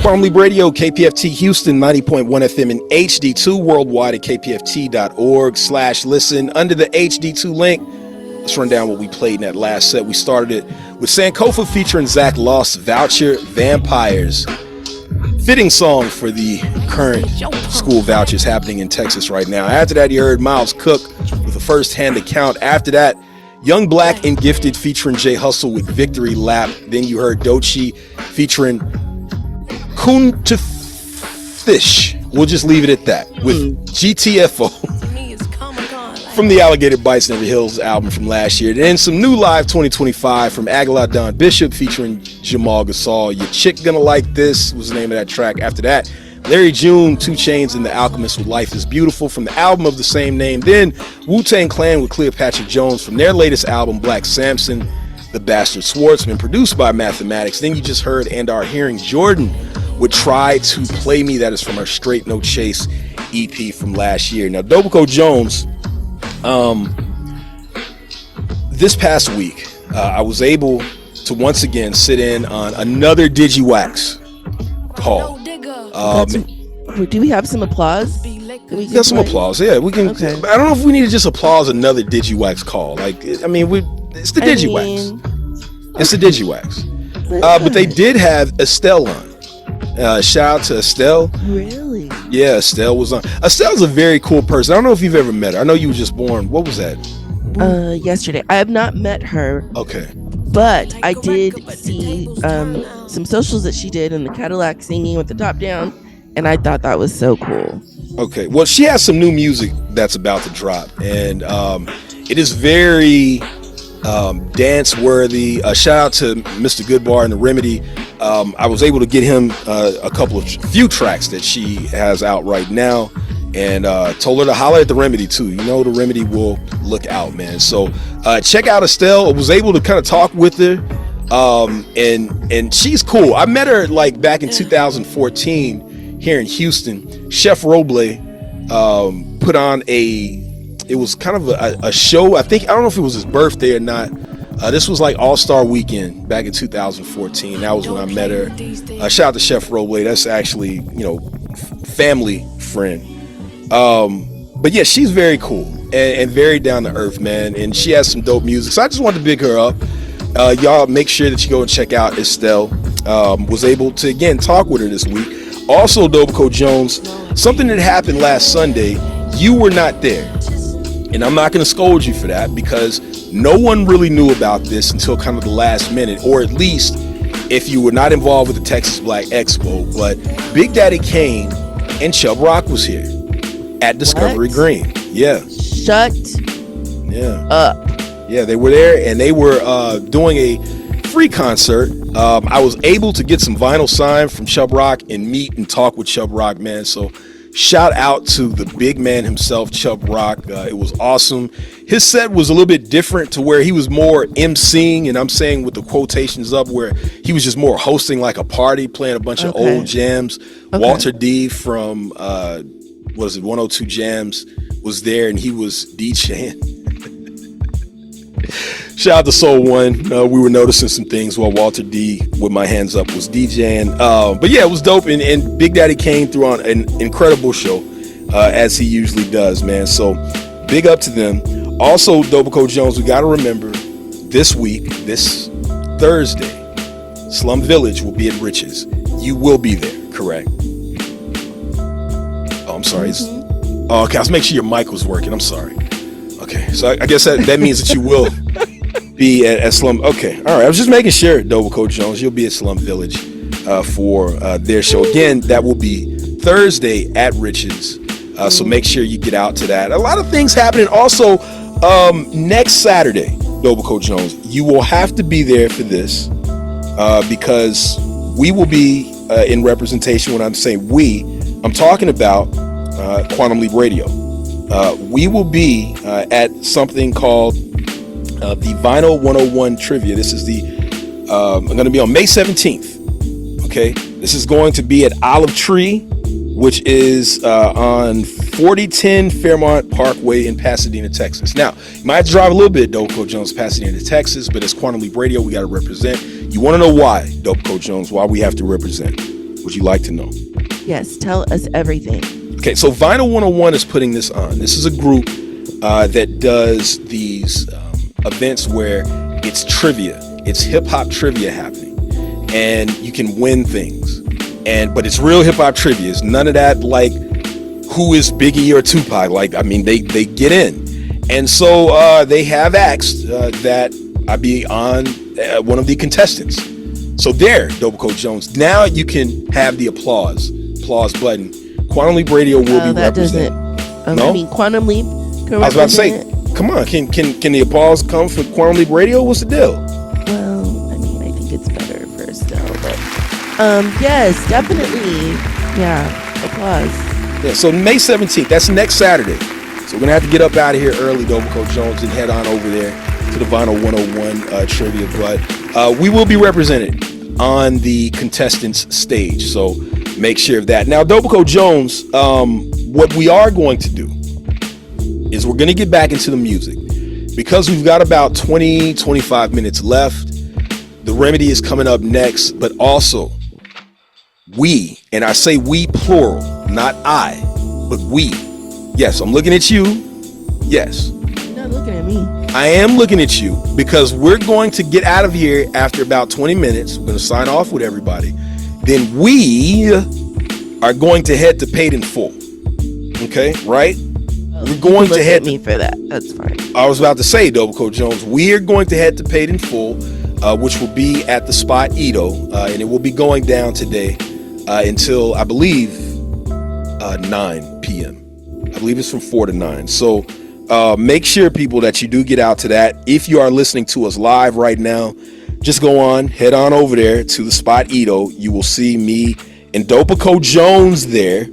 Quantum Leap Radio, KPFT Houston, 90.1 FM and HD2 worldwide at kpft.org/listen. Under the HD2 link, let's run down what we played in that last set. We started it with Sankofa featuring Zach Loss, Voucher, Vampires. Fitting song for the current school vouchers happening in Texas right now. After that, you heard Miles Cook with a first-hand account. After that, Young Black and Gifted featuring Jay Hustle with Victory Lap. Then you heard Doechii featuring Kuntafish. We'll just leave it at that. With GTFO from the Alligator Bites and Every Hills album from last year. Then some new live 2025 from Agallah Don Bishop featuring Jamal Gasol. Your Chick Gonna Like This was the name of that track. After that, Larry June, 2 Chainz and The Alchemist with Life is Beautiful from the album of the same name. Then Wu-Tang Clan with Cleopatra Jones from their latest album, Black Samson, The Bastard Schwartzman, produced by Mathematics. Then you just heard and are hearing Jordan would Try to Play Me. That is from our Straight No Chase EP from last year. Now, Dobico Jones, this past week, I was able to once again sit in on another DigiWax call. Do we have some applause? We got some applause. Yeah, we can. Okay. I don't know if we need to just applause another DigiWax call. Like, I mean, it's the DigiWax. It's the DigiWax. But they did have Estelle on. Shout out to Estelle. Really? Yeah, Estelle was on. Estelle's a very cool person. I don't know if you've ever met her. I know you were just born. What was that? Yesterday. I have not met her. Okay. But I did see some socials that she did in the Cadillac singing with the top down, and I thought that was so cool. Okay. Well, she has some new music that's about to drop, and it is very dance worthy. Shout out to Mr. Goodbar and the Remedy. I was able to get him a few tracks that she has out right now, and told her to holler at the Remedy too. You know, the Remedy will look out, man. So check out Estelle. I was able to kind of talk with her, and she's cool. I met her like back in 2014 here in Houston. Chef Roble put on it was kind of a show. I don't know if it was his birthday or not. This was like All-Star Weekend back in 2014. That was when I met her. Shout out to Chef Roble. That's actually, family friend. But yeah, she's very cool and very down to earth, man. And she has some dope music. So I just wanted to big her up. Y'all make sure that you go and check out Estelle. Was able to, again, talk with her this week. Also, Dobico Jones, something that happened last Sunday, you were not there. And I'm not going to scold you for that because no one really knew about this until kind of the last minute, or at least if you were not involved with the Texas Black Expo. But Big Daddy Kane and Chubb Rock was here at Discovery Green. Yeah. Shut up. Yeah, they were there, and they were doing a free concert. I was able to get some vinyl signed from Chubb Rock and meet and talk with Chubb Rock, man. So shout out to the big man himself, Chubb Rock. It was awesome. His set was a little bit different to where he was more emceeing, and I'm saying with the quotations up, where he was just more hosting like a party, playing a bunch of old jams. Okay. Walter D from 102 Jams was there, and he was DJing. Shout out to Soul One. We were noticing some things while Walter D, with my hands up, was DJing. But yeah, it was dope. And Big Daddy Kane threw on an incredible show, as he usually does, man. So big up to them. Also, Dobico Jones, we got to remember this week, this Thursday, Slum Village will be at Riches. You will be there, correct? Oh, I'm sorry. Oh, okay, let's make sure your mic was working. I'm sorry. Okay, so I guess that means that you will be at Slum. Okay, all right. I was just making sure, Dobico Jones, you'll be at Slum Village for their show. Again, that will be Thursday at Riches. So make sure you get out to that. A lot of things happening. Also, next Saturday, Dobico Jones, you will have to be there for this because we will be in representation. When I'm saying we, I'm talking about Quantum Leap Radio. We will be at something called the Vinyl 101 Trivia. This is going to be on May 17th. Okay, this is going to be at Olive Tree, which is on 4010 Fairmont Parkway in Pasadena, Texas. Now, you might have to drive a little bit, Dobico Jones, Pasadena, Texas, but it's Quantum Leap Radio. We got to represent. You want to know why, Dobico Jones, why we have to represent? Would you like to know? Yes, tell us everything. Okay, so Vinyl 101 is putting this on. This is a group that does these events where it's trivia. It's hip-hop trivia happening. And you can win things. But it's real hip-hop trivia. It's none of that like who is Biggie or Tupac. Like, I mean, they get in. And so they have asked that I be on one of the contestants. So there, Dobaco Jones. Now you can have the applause button. Quantum Leap Radio will be represented. No? I mean, Quantum Leap can I was about to say, come on, can the applause come for Quantum Leap Radio? What's the deal? Well, I mean, I think it's better for Estelle, but yes, definitely. Yeah, applause. Yeah, so May 17th, that's next Saturday. So we're gonna have to get up out of here early, Dobaco Jones, and head on over there to the Vinyl 101 trivia. But we will be represented on the contestants stage, so make sure of that. Now, Dobaco Jones, what we are going to do is we're going to get back into the music because we've got about 20-25 minutes left. The Remedy is coming up next, but also we, and I say we plural, not I, but we. Yes, I'm looking at you. Yes. You're not looking at me. I am looking at you because we're going to get out of here after about 20 minutes. We're going to sign off with everybody. Then we are going to head to Paid in Full. Okay, right? We're going to head at me for that. That's fine. I was about to say, Dobaco Jones, we are going to head to Paid in Full, which will be at the spot Edo, and it will be going down today until I believe 9 p.m. I believe it's from 4 to 9. So make sure, people, that you do get out to that. If you are listening to us live right now, just go on, head on over there to the spot Edo. You will see me and Dobaco Jones there.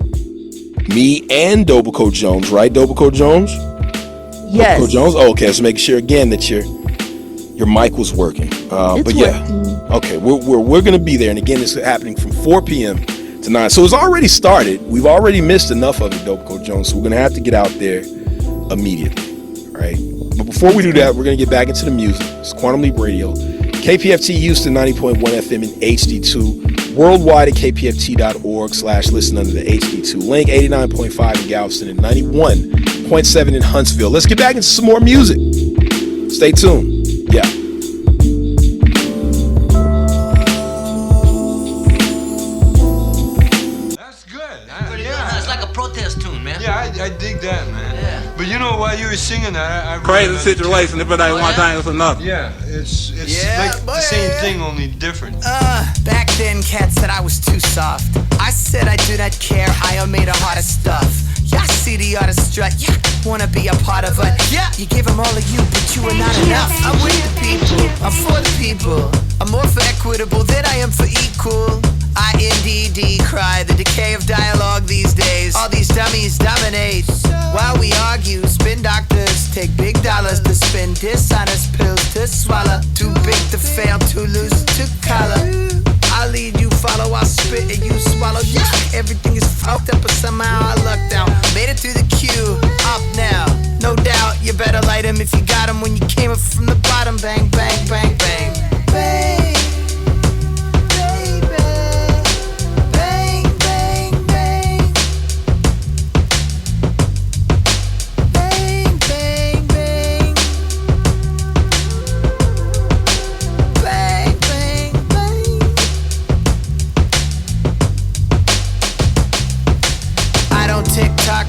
Me and Dobaco Jones, right? Dobaco Jones? Yes. Dobaco Jones? Oh, okay, so make sure again that your mic was working. But yeah, okay, we're gonna be there, and again, it's happening from 4 p.m. to 9. So it's already started. We've already missed enough of it, Dobaco Jones. So we're gonna have to get out there immediately. All right. But before we do that, we're gonna get back into the music. It's Quantum Leap Radio. KPFT Houston 90.1 FM in HD2, worldwide at kpft.org/listen under the HD2 link, 89.5 in Galveston and 91.7 in Huntsville. Let's get back into some more music. Stay tuned. Yeah. That's good. It's like a protest tune, man. Yeah, I dig that, man. Yeah. But you know, while you were singing that, I crazy situation. If it ain't one time, it's enough. Yeah, it's like the same thing, only different. Back then, cats said I was too soft. I said I do not care. I am made of harder stuff. Yeah, I see the artist strut. Yeah, wanna be a part of it. Yeah, you give them all of you, but you are not enough. I'm with the people. I'm for the people. I'm more for equitable than I am for equal. INDD cry the decay of dialogue these days. All these dummies dominate while we argue. Spin doctors take big dollars to spend dishonest pills to swallow. Too big to fail, too loose to collar. I lead, you follow, I spit and you swallow. Yeah, everything is fucked up, but somehow I lucked out. Made it through the queue, up now. No doubt, you better light him if you got him when you came up from the bottom. Bang, bang, bang, bang, bang.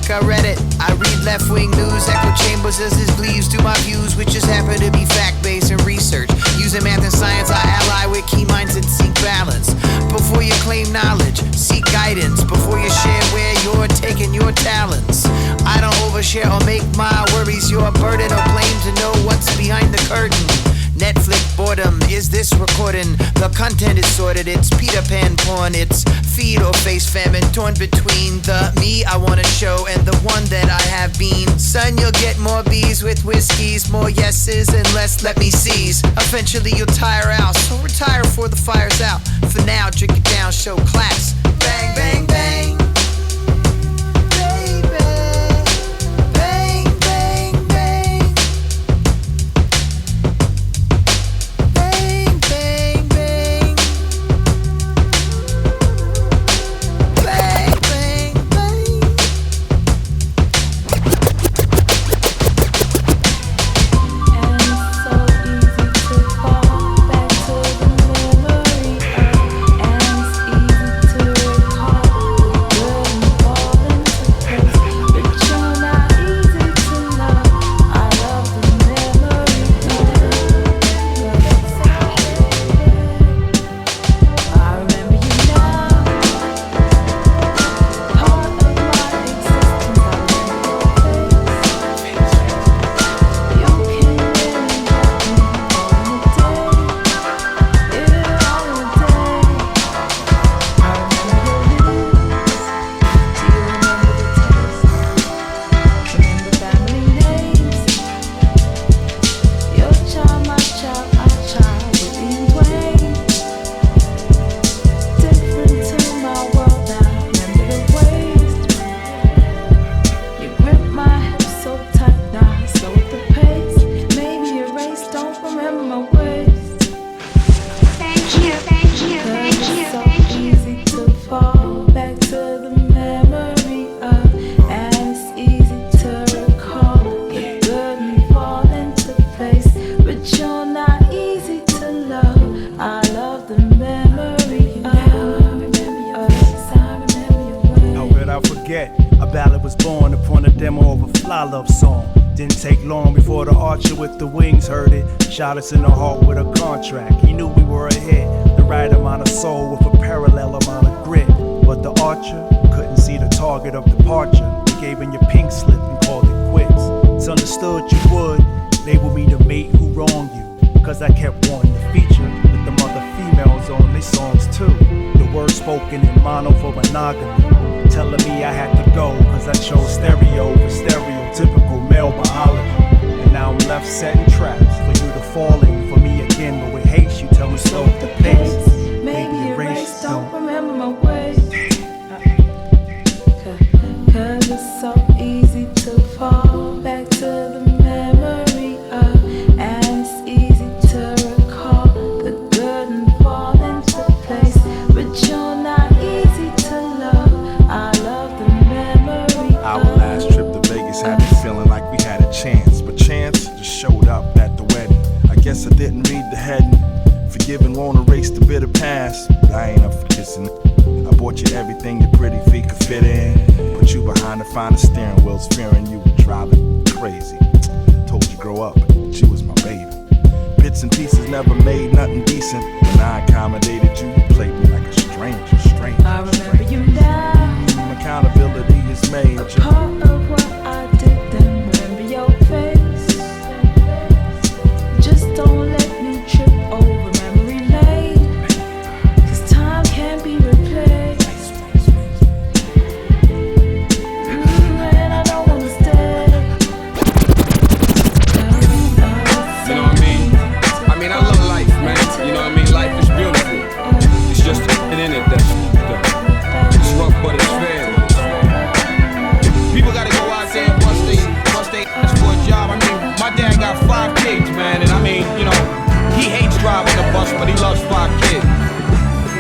I read it. I read left-wing news, echo chambers as his leaves to my views, which just happen to be fact-based and research. Using math and science, I ally with key minds and seek balance. Before you claim knowledge, seek guidance. Before you share where you're taking your talents. I don't overshare or make my worries your burden or blame to know what's behind the curtain. Netflix boredom, is this recording? The content is sorted, it's Peter Pan porn. It's feed or face famine, torn between the me I wanna show and the one that I have been. Son, you'll get more B's with whiskeys, more yeses and less let me sees. Eventually you'll tire out, so retire before the fire's out. For now, drink it down, show class. Bang, bang, bang. A ballad was born upon a demo of a fly love song. Didn't take long before the archer with the wings heard it. Shot us in the heart with a contract. He knew we were ahead. The right amount of soul with a parallel amount of grit. But the archer couldn't see the target of departure. He gave in your pink slip and called it quits. It's understood you would label me the mate who wronged you. Cause I kept wanting to feature with the mother females on their songs too. The words spoken in mono for monogamy. Telling me I had to go cause I chose stereo for stereotypical male biology. And now I'm left setting traps for you to fall in for me again. But with haste you tell me slow the pace. Maybe erase, don't remember my ways. Cause it's so easy to fall back to the memory of. And it's easy to recall the good and fall into place. But you're not easy to love. I love the memory of. Our last trip to Vegas had me feeling like we had a chance. But chance just showed up at the wedding. I guess I didn't read the heading. Forgiven won't erase the bitter past. But I ain't up for kissing. I bought you everything your pretty feet could fit in. Put you behind the finest steering wheels, fearing you would drive it crazy. Told you grow up, but you was my baby. Bits and pieces never made nothing decent. When I accommodated you, you played me like a stranger. I remember you now. Accountability is major. Part of what I did then, remember your face. Just don't let me trip over memory lane. Cause time can't be replaced. And I don't wanna stay. You know what I mean? I mean, I love life, man. You know what I mean? Life is beautiful. It's just in it that's it's rough, but it's fair. People gotta go out there and bust they ass for a job. I mean, my dad got 5 kids, man, and I mean, you know, he hates driving the bus, but he loves 5 kids.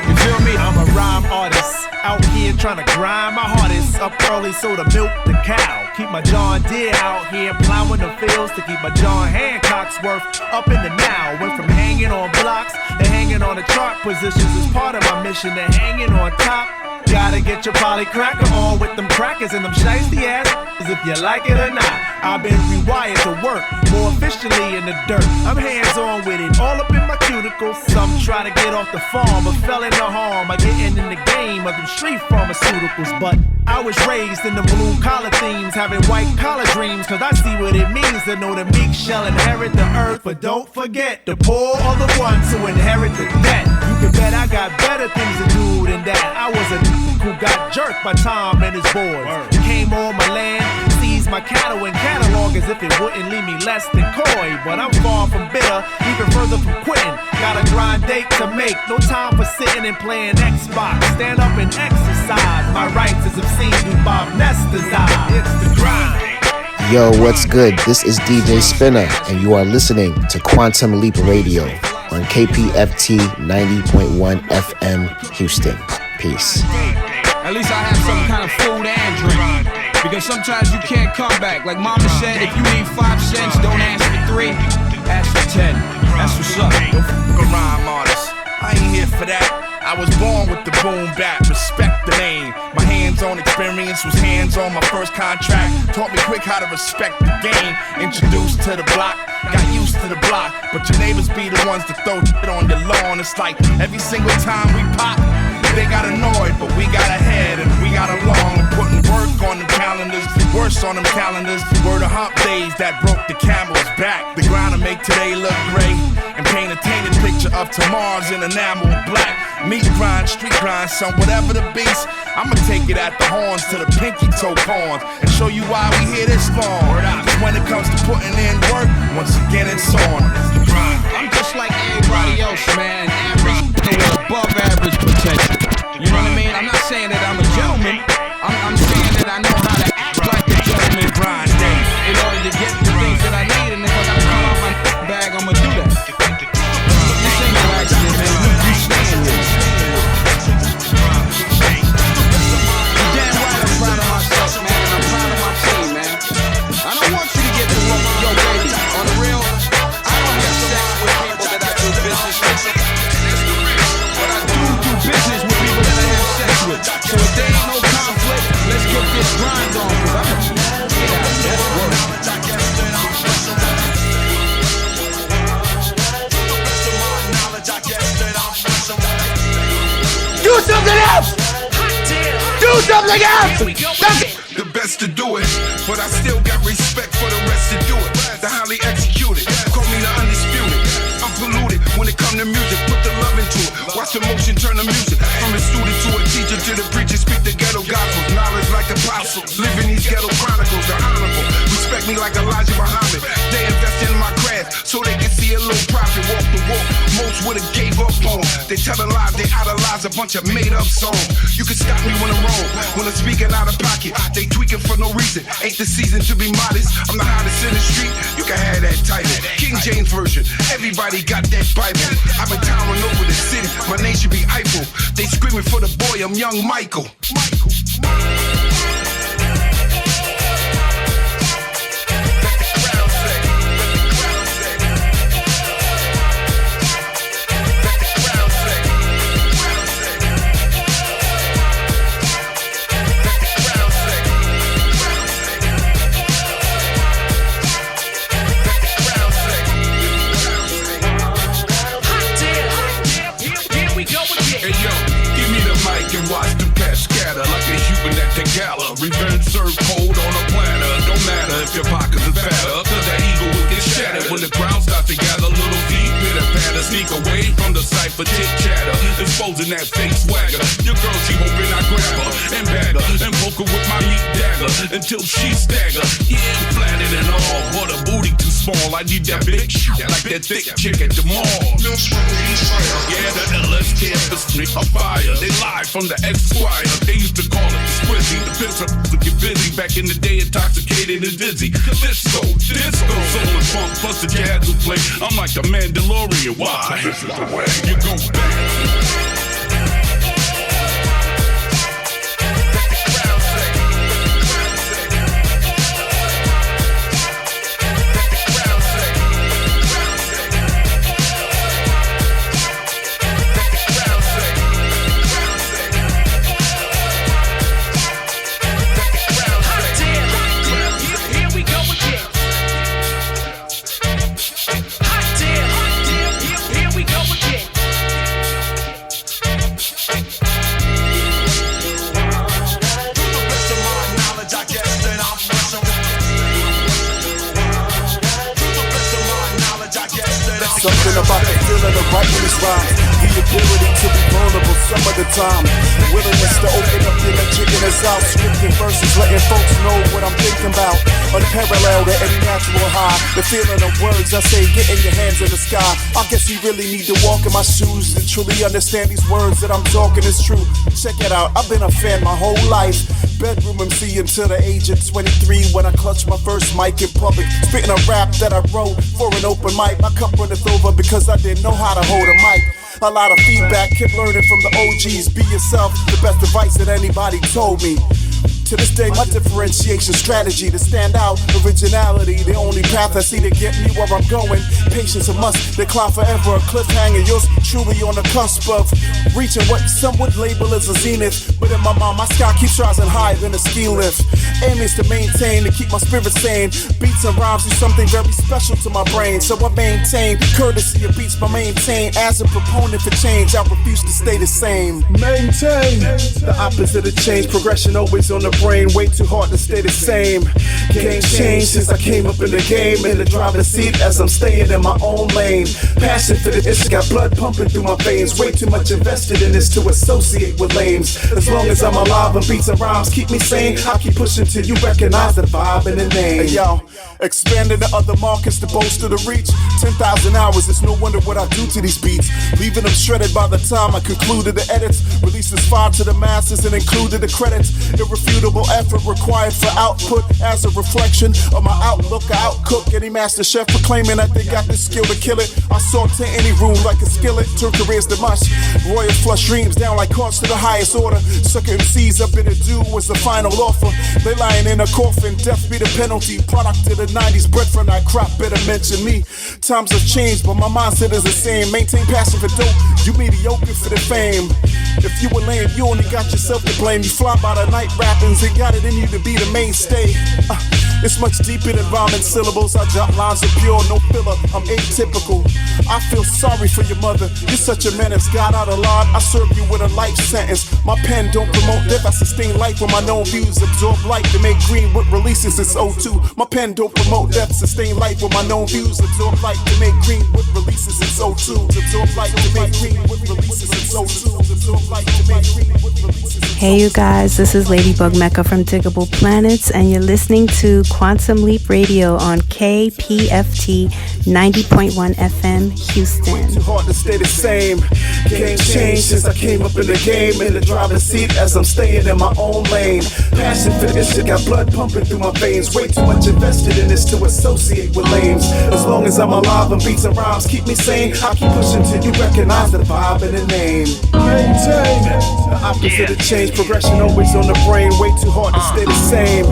You feel me? I'm a rhyme artist, out here trying to grind my hardest. Up early so to milk the cow. Keep my John Deere out here plowing the fields to keep my John Hancock's worth up in the now. Went from hanging on blocks to hanging on the chart positions as part of my mission to hanging on top. Gotta get your poly cracker on with them crackers and them shiesty ass if you like it or not. I've been rewired to work more efficiently in the dirt. I'm hands-on with it, all up in my cuticles. Some try to get off the farm, but fell into harm by getting in the game of them street pharmaceuticals. But I was raised in the blue collar themes, having white collar dreams, cause I see what it means to know the meek shall inherit the earth. But don't forget, the poor are the ones who inherit the debt. You can bet I got better things to do than that. I was a who got jerked by Tom and his boys. Came on my land, seized my cattle and catalog as if it wouldn't leave me less than coy. But I'm far from bitter, even further from quitting. Got a grind date to make, no time for sitting and playing Xbox. Stand up and exercise my rights as obscene through Bob Nestor's eyes. It's the grind. Yo, what's good? This is DJ Spinner, and you are listening to Quantum Leap Radio on KPFT 90.1 FM Houston. Peace. At least I have some kind of food and drink. Because sometimes you can't come back. Like mama said, if you need 5 cents, don't ask for 3, ask for 10. That's what's up. Don't f*** a rhyme artist. I ain't here for that. I was born with the boom bap, respect the name. My hands-on experience was hands on my first contract. Taught me quick how to respect the game. Introduced to the block, got used to the block. But your neighbors be the ones that throw shit on your lawn. It's like every single time we pop, they got annoyed, but we got ahead and we got along. Putting work on them calendars, worse on them calendars. Were the hump days that broke the camel's back. The grind to make today look great and paint a tainted picture of tomorrow's in enamel black. Meat grind, street grind, son, whatever the beast. I'ma take it at the horns to the pinky toe corns and show you why we here this long. Cause when it comes to putting in work, once again it's on. I'm just like everybody else, man. Average with above average potential. You know what I mean? I'm not saying that I'm a gentleman. I'm saying that I know how to act like a gentleman. Grind day in order to get the things that I need. And if I gotta come out my bag, I'ma do that. This ain't no accident, man. You staying with it. You're damn right I'm proud of myself, man. And I'm proud of my team, man. I don't want you to get the wrong, yo, baby. On the real, I don't have sex with people that I do business with. But I do business with people that I have sex with. So if there ain't no conflict, let's get this grind on. something else! That's it! The best to do it, but I still got respect for the rest to do it. The highly executed, call me the undisputed. I'm polluted when it come to music, put the love into it. Watch the motion turn to music. From a student to a teacher to the preacher, speak the ghetto gospel. Knowledge like apostles, living these ghetto chronicles. The honorable, respect me like Elijah Muhammad. They invest in my craft so they can see a little profit. Walk the walk, most would've gave up on. They telling lies, they idolize a bunch of made up songs. You can stop me when I'm wrong, when I'm speaking out of pocket. They tweaking for no reason, ain't the season to be modest. I'm the hottest in the street, you can have that title. King James Version, everybody got that Bible. I've been towering over the city, my name should be Eiffel. They screaming for the boy, I'm young Michael. Watch them cats scatter like a human at the gala. Revenge served cold on a platter. Don't matter if your pockets is fatter, cause that ego will get shattered when the crowd starts to gather. Little feet, pitter patter, sneak away from the cypher chit chatter, exposing that fake swagger. Your girl, she hoping I grab her and bag her and poke her with my meat dagger until she stagger. Yeah, I'm flattered and all, but a booty too small. I need that big shit like that thick chick at the mall. Yeah, the LS campus, a fire. They live from the Esquire. They used to call it the Sprizzy. The piss up to get busy. Back in the day, intoxicated and dizzy. Disco, soul and funk, plus the jazz will play. I'm like the Mandalorian. Why? This is the way you go back. Something about the feeling of rightness rhyme, the ability to be vulnerable some of the time, willingness to open up the electric in his out, scripting verses, letting folks know what I'm thinking about, unparalleled at any natural high, the feeling of words I say, getting your hands in the sky. I guess you really need to walk in my shoes to truly understand these words that I'm talking is true. Check it out, I've been a fan my whole life, bedroom MC until the age of 23 when I clutched my first mic in public, spitting a rap that I wrote for an open mic. My cup runneth over because I didn't know how to hold a mic. A lot of feedback, kept learning from the OGs. Be yourself, the best advice that anybody told me. To this day, my differentiation strategy to stand out, originality, the only path I see to get me where I'm going. Patience a must, decline forever, a cliffhanger. Yours truly on the cusp of reaching what some would label as a zenith. But in my mind, my sky keeps rising higher than a ski lift. Aim is to maintain, to keep my spirit sane. Beats and rhymes do something very special to my brain. So I maintain courtesy of beats, but maintain as a proponent for change. I refuse to stay the same. Maintain the opposite of change, progression always on the brain, way too hard to stay the same. Game changed since I came up in the game, in the driver's seat as I'm staying in my own lane. Passion for the issue, got blood pumping through my veins. Way too much invested in this to associate with lames. As long as I'm alive and beats and rhymes keep me sane, I'll keep pushing till you recognize the vibe and the name. Hey, yo, expanding to other markets to boast of the reach. 10,000 hours, it's no wonder what I do to these beats. Leaving them shredded by the time I concluded the edits. Releases fire to the masses and included the credits. Irrefutable effort required for output as a reflection of my outlook. I outcook any master chef proclaiming that they got the skill to kill it. I saute any room like a skillet, turn careers to mush. Royal flush dreams down like cards to the highest order. Sucker MCs up in the do was the final offer. They lying in a coffin, death be the penalty. Product of the 90s, bred from that crop, better mention me. Times have changed, but my mindset is the same. Maintain passion for dope, you mediocre for the fame. If you were lame, you only got yourself to blame. You fly by the night rappings and got it in you to be the mainstay. It's much deeper than rhyming syllables. I drop lines of pure, no filler. I'm atypical. I feel sorry for your mother. You're such a menace. God out of line, I serve you with a life sentence. My pen don't promote death. I sustain life when my known views absorb light to make green with releases since 02. My pen don't promote death. Sustain life when my known views absorb light to make green with releases since 02. Absorb light to make green with releases since 02. Absorb light to make green with releases. Hey you guys, this is Ladybug Mecca from Diggable Planets, and you're listening to Quantum Leap Radio on KPFT 90.1 FM Houston. Too hard to stay the same. Game changed since I came up in the game. In the driver's seat as I'm staying in my own lane. Passion for this shit got blood pumping through my veins. Way too much invested in this to associate with lames. As long as I'm alive and beats and rhymes keep me sane, I'll keep pushing till you recognize the vibe and the name. Maintain the opposite of change. Progression always on the brain. Way too hard to stay the same.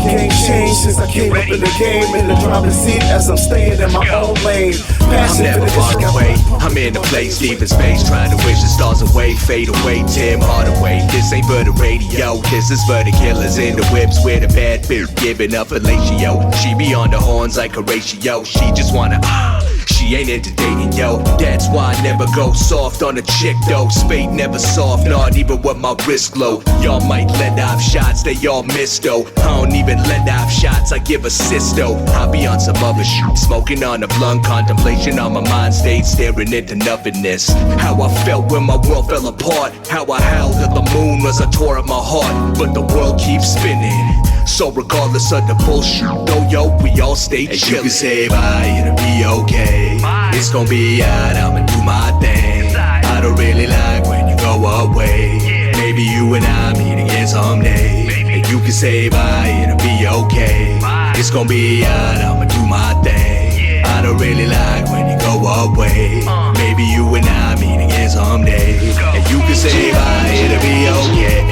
Game changed since I came up in the game. In the driver's seat as I'm staying in my own lane. I'm never far away. I'm in a place deep in space, trying to wish the stars away, fade away. Tim Hardaway. This ain't for the radio. This is for the killers in the whips with a bad bitch giving up fellatio. She be on the horns like Horatio. She just wanna she ain't into dating, yo. That's why I never go soft on a chick, though. Spade never soft, not even with my wrist low. Y'all might let off shots, they all miss, though. I don't even let off shots, I give assists, though. I be on some other shit, smoking on a blunt, contemplation on my mind state, staring into nothingness. How I felt when my world fell apart. How I howled at the moon as I tore at my heart. But the world keeps spinning. So regardless of the bullshit, though, yo, we all stay chillin'. You can say bye, it'll be okay. Bye. It's gon' be alright, I'ma do my thing. I don't really like when you go away. Yeah. Maybe you and I meet again someday. Maybe. And you can say bye, it'll be okay. Bye. It's gon' be alright, I'ma do my thing. Yeah. I don't really like when you go away. Maybe you and I meet again someday. And you can say bye, it'll be okay.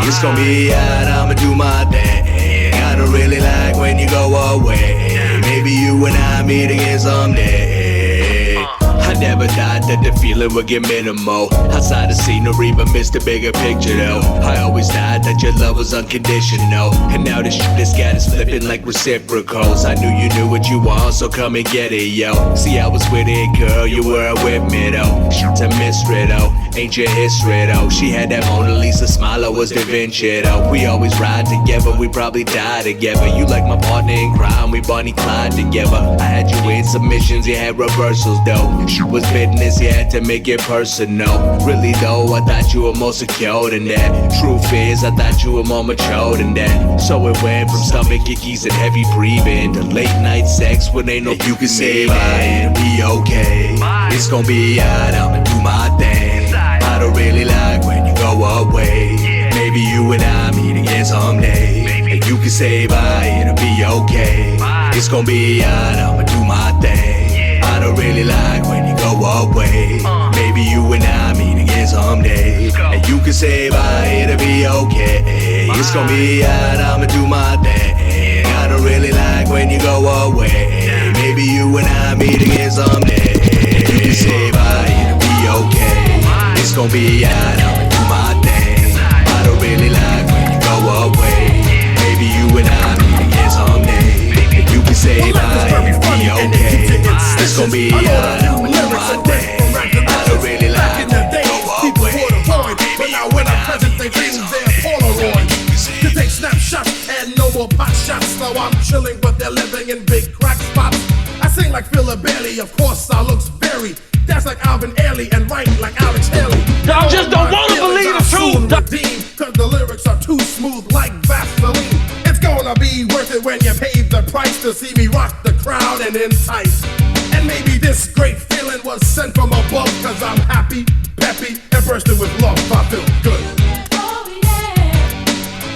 It's gon' be alright, I'ma do my thing. I don't really like when you go away. Maybe you and I meet again someday. I never thought that the feeling would get minimal. Outside the scenery, but missed the bigger picture though. I always thought that your love was unconditional. And now this shit this got is flipping like reciprocals. I knew you knew what you want, so come and get it, yo. See, I was with it, girl, you were with me though. Shit's a mystery though, ain't your history though. She had that Mona Lisa smile, I was Da Vinci though. We always ride together, we probably die together. You like my partner in crime, we Bonnie Clyde together. I had you in submissions, you had reversals though. She was business, you had to make it personal. Really though, I thought you were more secure than that. Truth is, I thought you were more mature than that. So it went from stomach ickies and heavy breathing to late night sex when ain't no you can say bye, it'll be okay. It's gon' be alright, I'ma do my thing. I don't really like when you go away. Maybe you and I meet again someday. And you can say bye, it'll be okay. It's gon' be alright, I'ma do my thing. I don't really like when you go away. Maybe you and I meet again someday. And you can say bye, it'll be okay. It's gon' be alright, I'ma do my thing. I don't really like when you go away. Maybe you and I meet again someday. You can say bye, it'll be okay. It's gon' be alright, I'ma do my thing. I don't really like when you go away. Maybe you and I meet again someday. And you can say bye, it'll be okay. It's gon' be alright, I'ma do my thing. I don't really like when you go away. But now when I'm present, they dream they're Polaroid. To take snapshots and no more pot shots. So I'm chilling, but they're living in big crack spots. I sing like Phil Bailey, of course I looks very. That's like Alvin Ailey and write like Alex Haley. Y'all just don't wanna believe the truth. Cause the lyrics are too smooth like Vaseline. It's gonna be worth it when you pay the price to see me rock the crowd and entice. And maybe this great feeling was sent from above. Cause I'm happy, peppy, and bursting with love. I feel good.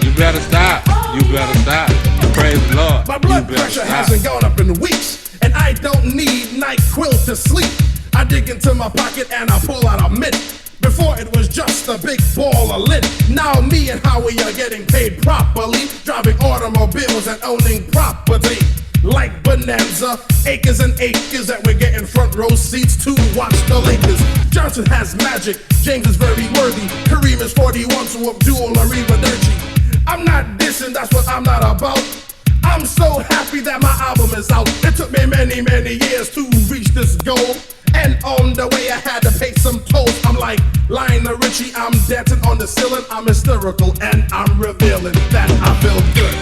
You better stop. You better stop. Praise the Lord. My blood pressure hasn't gone up in weeks. And I don't need NyQuil to sleep. I dig into my pocket and I pull out a mitt. Before it was just a big ball of lit. Now me and Howie are getting paid properly. Driving automobiles and owning property. Like Bonanza, acres and acres that we're getting front row seats to watch the Lakers. Johnson has magic, James is very worthy. Kareem is 41, so Abdul Ariba Dirty. I'm not dissing, that's what I'm not about. I I'm so happy that my album is out. It took me many, many years to reach this goal. And on the way I had to pay some tolls. I'm like Lionel Richie, I'm dancing on the ceiling. I'm hysterical and I'm revealing that I feel good.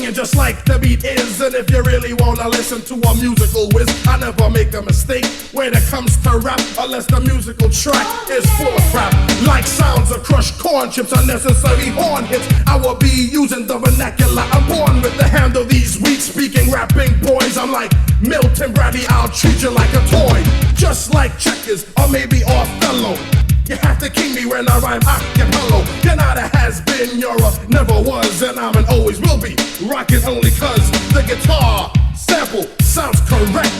Just like the beat is, and if you really wanna listen to a musical whiz, I never make a mistake when it comes to rap, unless the musical track is full of crap. Like sounds of crushed corn chips, unnecessary horn hits. I will be using the vernacular. I'm born with the handle these weak speaking rapping boys. I'm like Milton Bradley, I'll treat you like a toy, just like checkers or maybe Othello. You have to king me when I rhyme acapella. You're not a has-been, you're a never was, and I'm an always will be. Rockin' only cause the guitar sample sounds correct.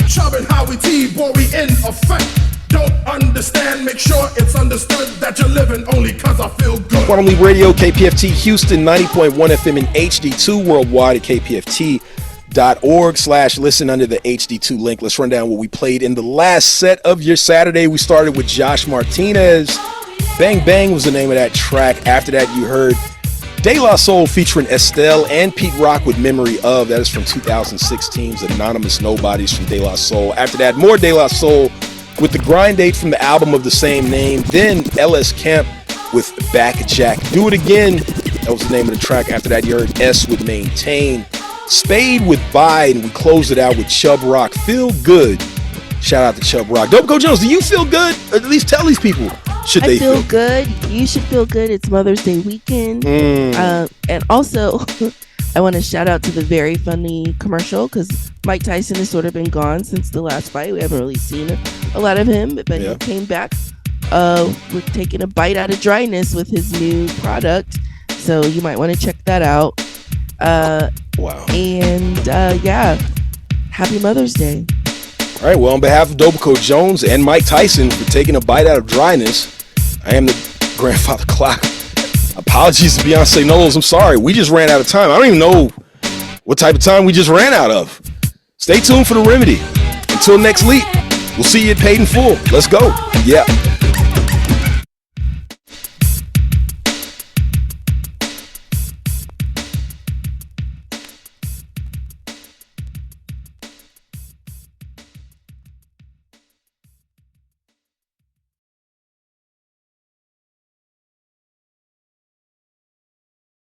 Chubbin' Howie T, boy, we in effect. Don't understand, make sure it's understood that you're living only cause I feel good. Quantum Leap Radio, KPFT Houston, 90.1 FM in HD2, worldwide at KPFT.org/listen under the HD2 link. Let's run down what we played in the last set of your Saturday. We started with Josh Martinez. Bang Bang was the name of that track. After that, you heard De La Soul featuring Estelle and Pete Rock with Memory Of. That is from 2016's Anonymous Nobodies from De La Soul. After that, more De La Soul with the grind date from the album of the same name. Then LS Camp with Back Jack. Do It Again. That was the name of the track. After that, you heard S with Maintain. Spade with Bide, and we closed it out with Chubb Rock. Feel Good. Shout out to Chubb Rock. Dope Jones, do you feel good? Or at least tell these people, should they feel good? You should feel good. It's Mother's Day weekend. And also, I want to shout out to the very funny commercial, because Mike Tyson has sort of been gone since the last fight. We haven't really seen a lot of him, but he came back with taking a bite out of dryness with his new product. So you might want to check that out. Wow. And yeah, happy Mother's Day. All right, well, on behalf of Dopico Jones and Mike Tyson for taking a bite out of dryness, I am the Grandfather Clock. Apologies to Beyonce Knowles. I'm sorry. We just ran out of time. I don't even know what type of time we just ran out of. Stay tuned for The Remedy. Until next week, we'll see you at Paid in Full. Let's go. Yeah.